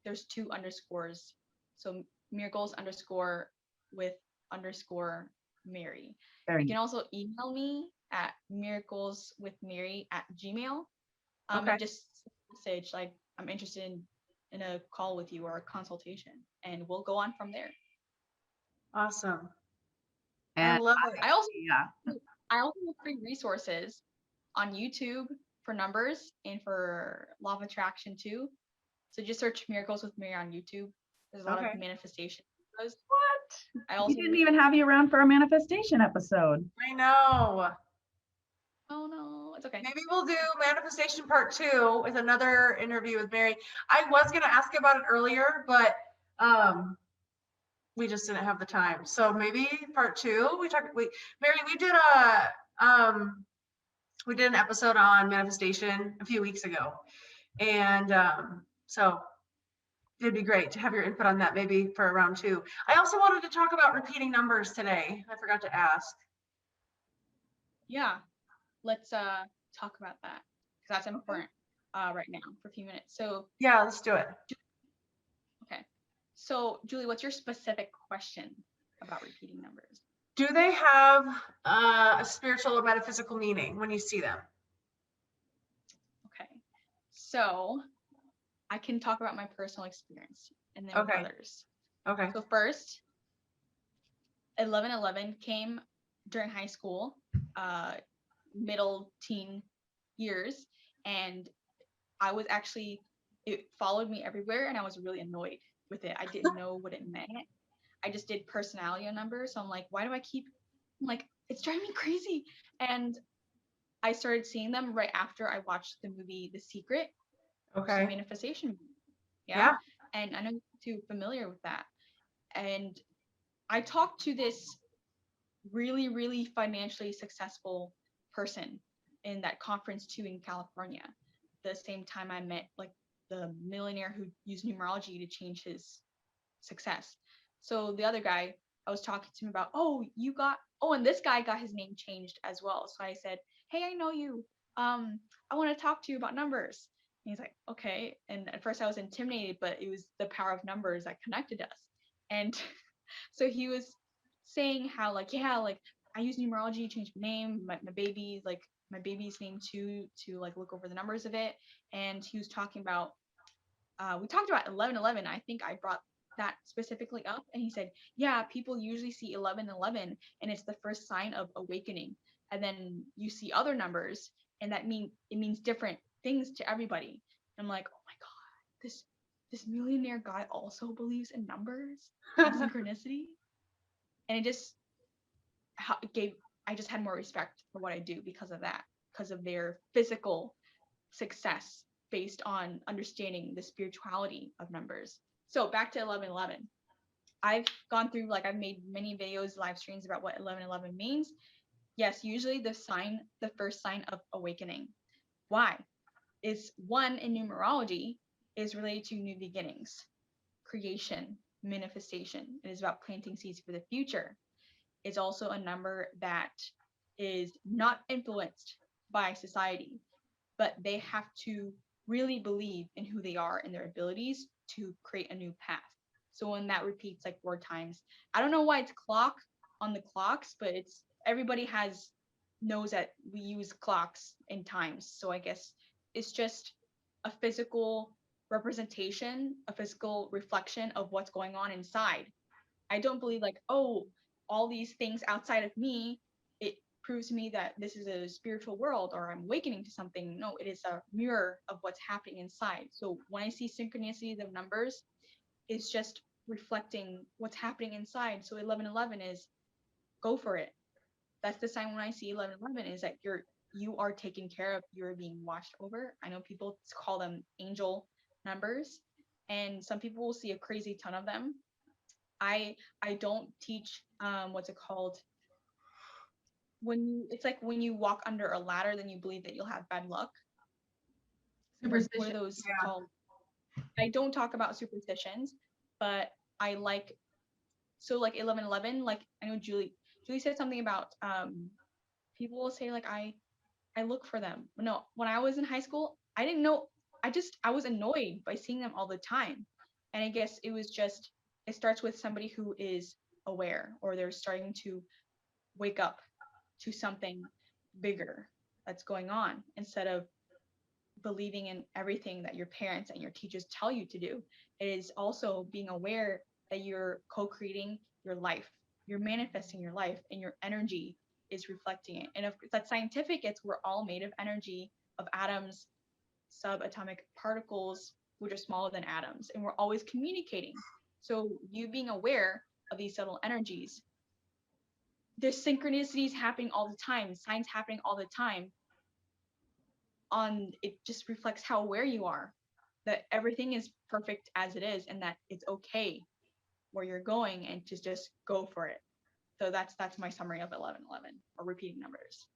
there's 2 underscores. So miracles underscore with underscore Mary. You can also email me at miracleswithmary@gmail. Okay. And just message like I'm interested in a call with you or a consultation, and we'll go on from there. Awesome. And I love it. I also have free resources on YouTube for numbers and for law of attraction too. So just search Miracles with Mary on YouTube. There's a lot of manifestation videos. What? We didn't even have you around for a manifestation episode. I know. Oh no, it's okay. Maybe we'll do manifestation part 2 with another interview with Mary. I was going to ask about it earlier, but we just didn't have the time. So maybe part 2. Mary, we did an episode on manifestation a few weeks ago, and so it'd be great to have your input on that maybe for round 2. I also wanted to talk about repeating numbers today. I forgot to ask. Yeah, let's talk about that because that's important right now for a few minutes. So yeah, let's do it. Okay. So Julie, what's your specific question about repeating numbers? Do they have a spiritual or metaphysical meaning when you see them? Okay. So I can talk about my personal experience and then with others. Okay. So first, 11/11 came during high school, middle teen years, and it followed me everywhere, and I was really annoyed with it. I didn't know what it meant. I just did personality numbers. So I'm like, why do I it's driving me crazy. And I started seeing them right after I watched the movie The Secret. Okay. Manifestation movie. Yeah. And I know you're too familiar with that. And I talked to this really, really financially successful person in that conference too in California. The same time I met like the millionaire who used numerology to change his success. So the other guy, I was talking to him about, and this guy got his name changed as well. So I said, hey, I know you. I want to talk to you about numbers. He's like, okay. And at first I was intimidated, but it was the power of numbers that connected us. And so he was saying how like, yeah, like I use numerology, changed my name, my baby, like my baby's name too, to like look over the numbers of it. And he was talking about, we talked about 1111. I think I brought that specifically up. And he said, yeah, people usually see 1111 and it's the first sign of awakening. And then you see other numbers and it means different things to everybody. I'm like, oh my God, this millionaire guy also believes in numbers and synchronicity. And it just I just had more respect for what I do because of that, because of their physical success based on understanding the spirituality of numbers. So back to 1111. I've gone through, like, I've made many videos, live streams about what 1111 means. Yes, usually the first sign of awakening. Why? Is one in numerology is related to new beginnings, creation, manifestation. It is about planting seeds for the future. It's also a number that is not influenced by society, but they have to really believe in who they are and their abilities to create a new path. So when that repeats like 4 times, I don't know why it's clock on the clocks, but it's everybody knows that we use clocks in times. So I guess it's just a physical representation, a physical reflection of what's going on inside. I don't believe like, oh, all these things outside of me, it proves to me that this is a spiritual world or I'm awakening to something. No, it is a mirror of what's happening inside. So when I see synchronicities of numbers, it's just reflecting what's happening inside. So 1111 is go for it. That's the sign when I see 1111 is that you are taken care of, you're being watched over. I know people call them angel numbers, and some people will see a crazy ton of them. I don't teach what's it called, it's like when you walk under a ladder then you believe that you'll have bad luck. What are those called? I don't talk about superstitions, but I like, so like 1111, like I know Julie said something about people will say like I look for them. No, when I was in high school, I didn't know. I was annoyed by seeing them all the time. And I guess it starts with somebody who is aware, or they're starting to wake up to something bigger that's going on instead of believing in everything that your parents and your teachers tell you to do. It is also being aware that you're co-creating your life, you're manifesting your life, and your energy is reflecting it. And if that's scientific, we're all made of energy, of atoms, subatomic particles, which are smaller than atoms, and we're always communicating. So you being aware of these subtle energies, there's synchronicities happening all the time, signs happening all the time. It just reflects how aware you are, that everything is perfect as it is, and that it's okay where you're going, and to just go for it. So that's my summary of 1111, or repeating numbers.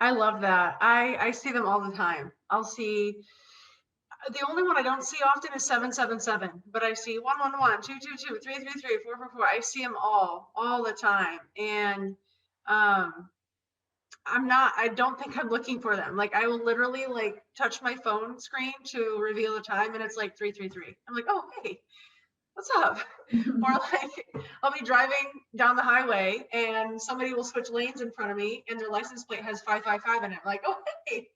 I love that. I see them all the time. I'll see, the only one I don't see often is 777, but I see 111, 222, 333, 444. I see them all the time. And I don't think I'm looking for them. Like I will literally like touch my phone screen to reveal the time and it's like 333. I'm like, oh, hey, what's up? Or like I'll be driving down the highway and somebody will switch lanes in front of me and their license plate has 555 in it. I'm like, oh, hey,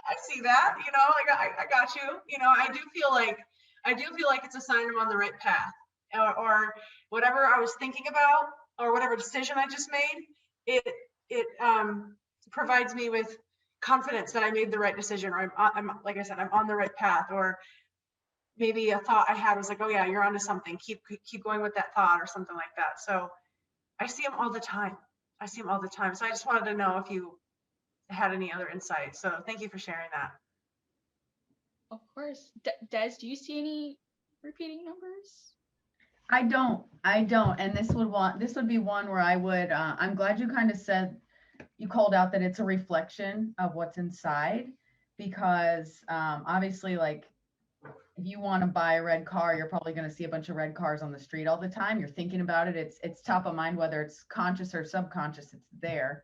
I see that, I got you. I do feel like it's a sign I'm on the right path, or whatever I was thinking about, or whatever decision I just made, it provides me with confidence that I made the right decision, or I'm like I said, I'm on the right path, or maybe a thought I had was like, oh yeah, you're onto something. Keep going with that thought, or something like that. So I see them all the time. So I just wanted to know if you had any other insights. So thank you for sharing that. Of course. Des, do you see any repeating numbers? I don't. And this would be one where I would, I'm glad you kind of said, you called out that it's a reflection of what's inside, because obviously, like, if you want to buy a red car, you're probably going to see a bunch of red cars on the street all the time. You're thinking about it. It's top of mind, whether it's conscious or subconscious, it's there.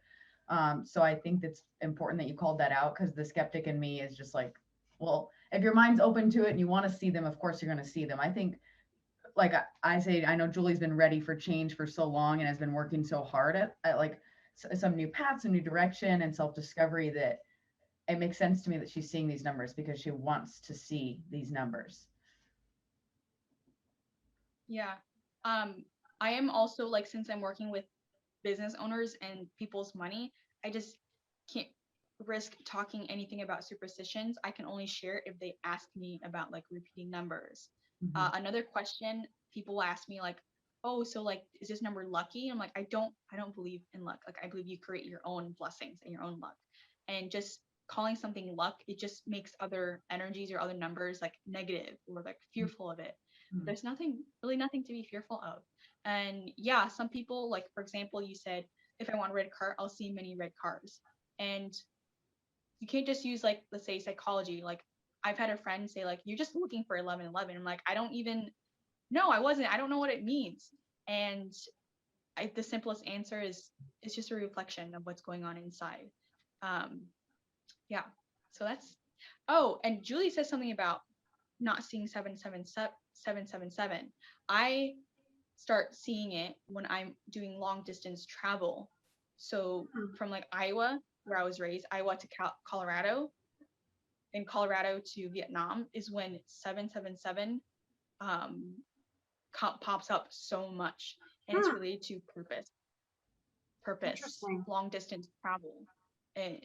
So I think that's important that you called that out, because the skeptic in me is just like, well, if your mind's open to it and you want to see them, of course you're going to see them. I think, like I say, I know Julie's been ready for change for so long and has been working so hard at like some new paths, some new direction and self-discovery, that it makes sense to me that she's seeing these numbers because she wants to see these numbers. Yeah. I am also like, since I'm working with business owners and people's money, I just can't risk talking anything about superstitions. I can only share if they ask me about like repeating numbers. Another question people ask me, like, oh, so like, is this number lucky? I'm like, I don't believe in luck. Like, I believe you create your own blessings and your own luck. And just calling something luck, it just makes other energies or other numbers like negative or like fearful of it. There's really nothing to be fearful of. And yeah, some people, like, for example, you said, if I want a red car, I'll see many red cars. And you can't just use, like, let's say psychology. Like, I've had a friend say, like, you're just looking for 1111. I'm like, I wasn't. I don't know what it means. And the simplest answer is, it's just a reflection of what's going on inside. Yeah. So that's, oh, and Julie says something about not seeing 777. I start seeing it when I'm doing long distance travel. So from like Iowa, where I was raised, Iowa to Colorado, and Colorado to Vietnam is when 777 pops up so much, and it's related to purpose, long distance travel, and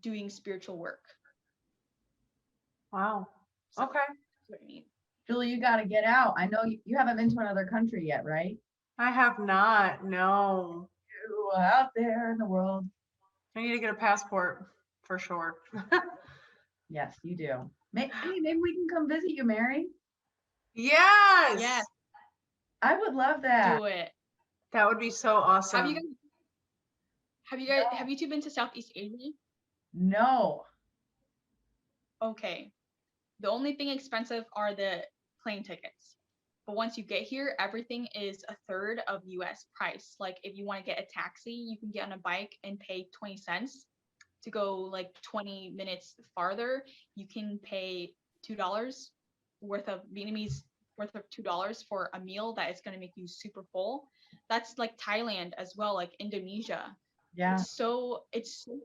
doing spiritual work. Wow. So okay. That's what I mean. Julie, you got to get out. I know you haven't been to another country yet, right? I have not. No. You out there in the world. I need to get a passport for sure. Yes, you do. Maybe we can come visit you, Mary. Yes. Yes. I would love that. Do it. That would be so awesome. Have you two been to Southeast Asia? No. Okay. The only thing expensive are the plane tickets. But once you get here, everything is a third of US price. Like, if you want to get a taxi, you can get on a bike and pay 20 cents to go like 20 minutes farther. You can pay $2 worth of Vietnamese worth of $2 for a meal that is going to make you super full. That's like Thailand as well, like Indonesia. Yeah. It's so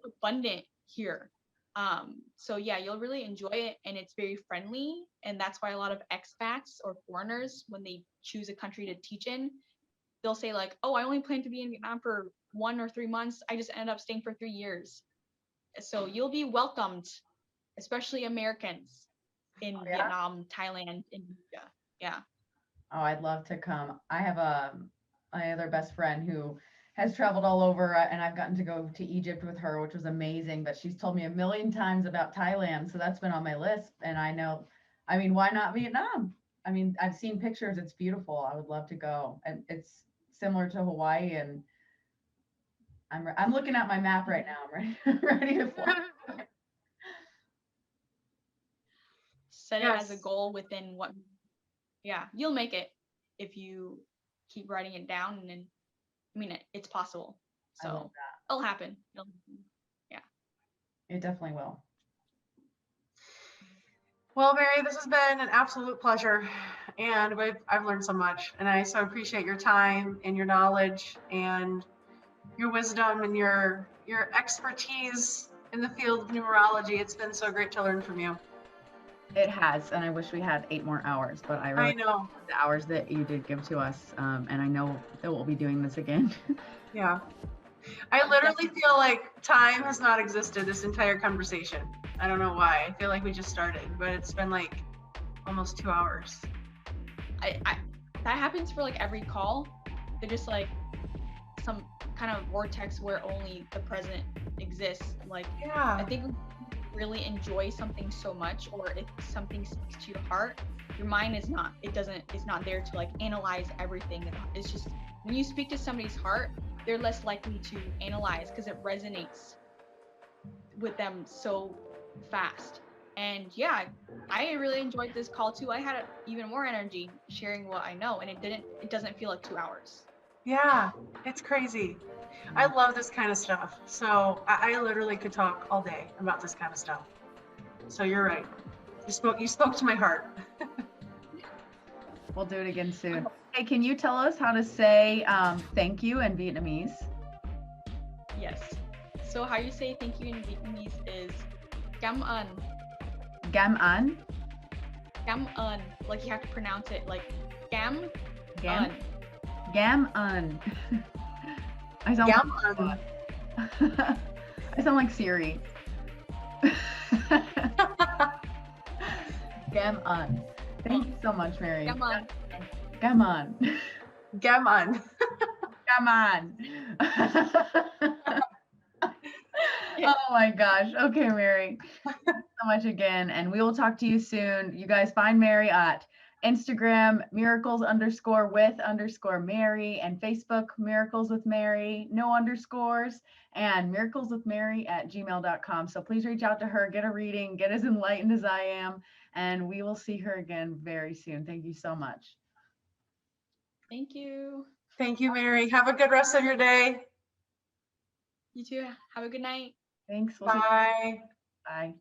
abundant here. So yeah, you'll really enjoy it, and it's very friendly, and that's why a lot of expats or foreigners, when they choose a country to teach in, they'll say like, oh, I only plan to be in Vietnam for 1 or 3 months. I just ended up staying for 3 years. So you'll be welcomed, especially Americans in Vietnam, Thailand, Indonesia. Yeah. Oh, I'd love to come. I have my other best friend who has traveled all over, and I've gotten to go to Egypt with her, which was amazing. But she's told me a million times about Thailand, so that's been on my list. And I know, I mean, why not Vietnam? I mean, I've seen pictures; it's beautiful. I would love to go, and it's similar to Hawaii. And I'm looking at my map right now. I'm ready to fly. Set it as a goal within what? Yeah, you'll make it if you keep writing it down, and then, I mean, it's possible. So it'll happen. Yeah. It definitely will. Well, Mary, this has been an absolute pleasure, and I've learned so much, and I so appreciate your time and your knowledge and your wisdom and your expertise in the field of numerology. It's been so great to learn from you. It has, and I wish we had 8 more hours, but I really know the hours that you did give to us, and I know that we'll be doing this again. Yeah. I literally feel like time has not existed this entire conversation. I don't know why. I feel like we just started, but it's been like almost 2 hours. That happens for like every call. They're just like some kind of vortex where only the present exists. Like, yeah. I think really enjoy something so much, or if something speaks to your heart, your mind is not, it's not there to like analyze everything. It's just, when you speak to somebody's heart, they're less likely to analyze because it resonates with them so fast. And yeah, I really enjoyed this call too. I had even more energy sharing what I know, and it doesn't feel like 2 hours. Yeah, it's crazy. I love this kind of stuff. So I literally could talk all day about this kind of stuff. So you're right. You spoke to my heart. We'll do it again soon. Hey, can you tell us how to say thank you in Vietnamese? Yes. So how you say thank you in Vietnamese is cảm ơn. Gam an? Cảm ơn. Like you have to pronounce it like cảm Gam? ơn. Gam an. I sound Gam like, an. I sound like Siri. Gam an. Thank you so much, Mary. Cảm ơn. Gam on. Gam an. Come on. Oh my gosh. Okay, Mary. Thank you so much again. And we will talk to you soon. You guys find Mary at Instagram, miracles_with_Mary, and Facebook, Miracles with Mary, no underscores, and miracleswithmary@gmail.com. So please reach out to her, get a reading, get as enlightened as I am, and we will see her again very soon. Thank you so much. Thank you. Thank you, Mary. Have a good rest of your day. You too. Have a good night. Thanks. We'll see you. Bye. Bye.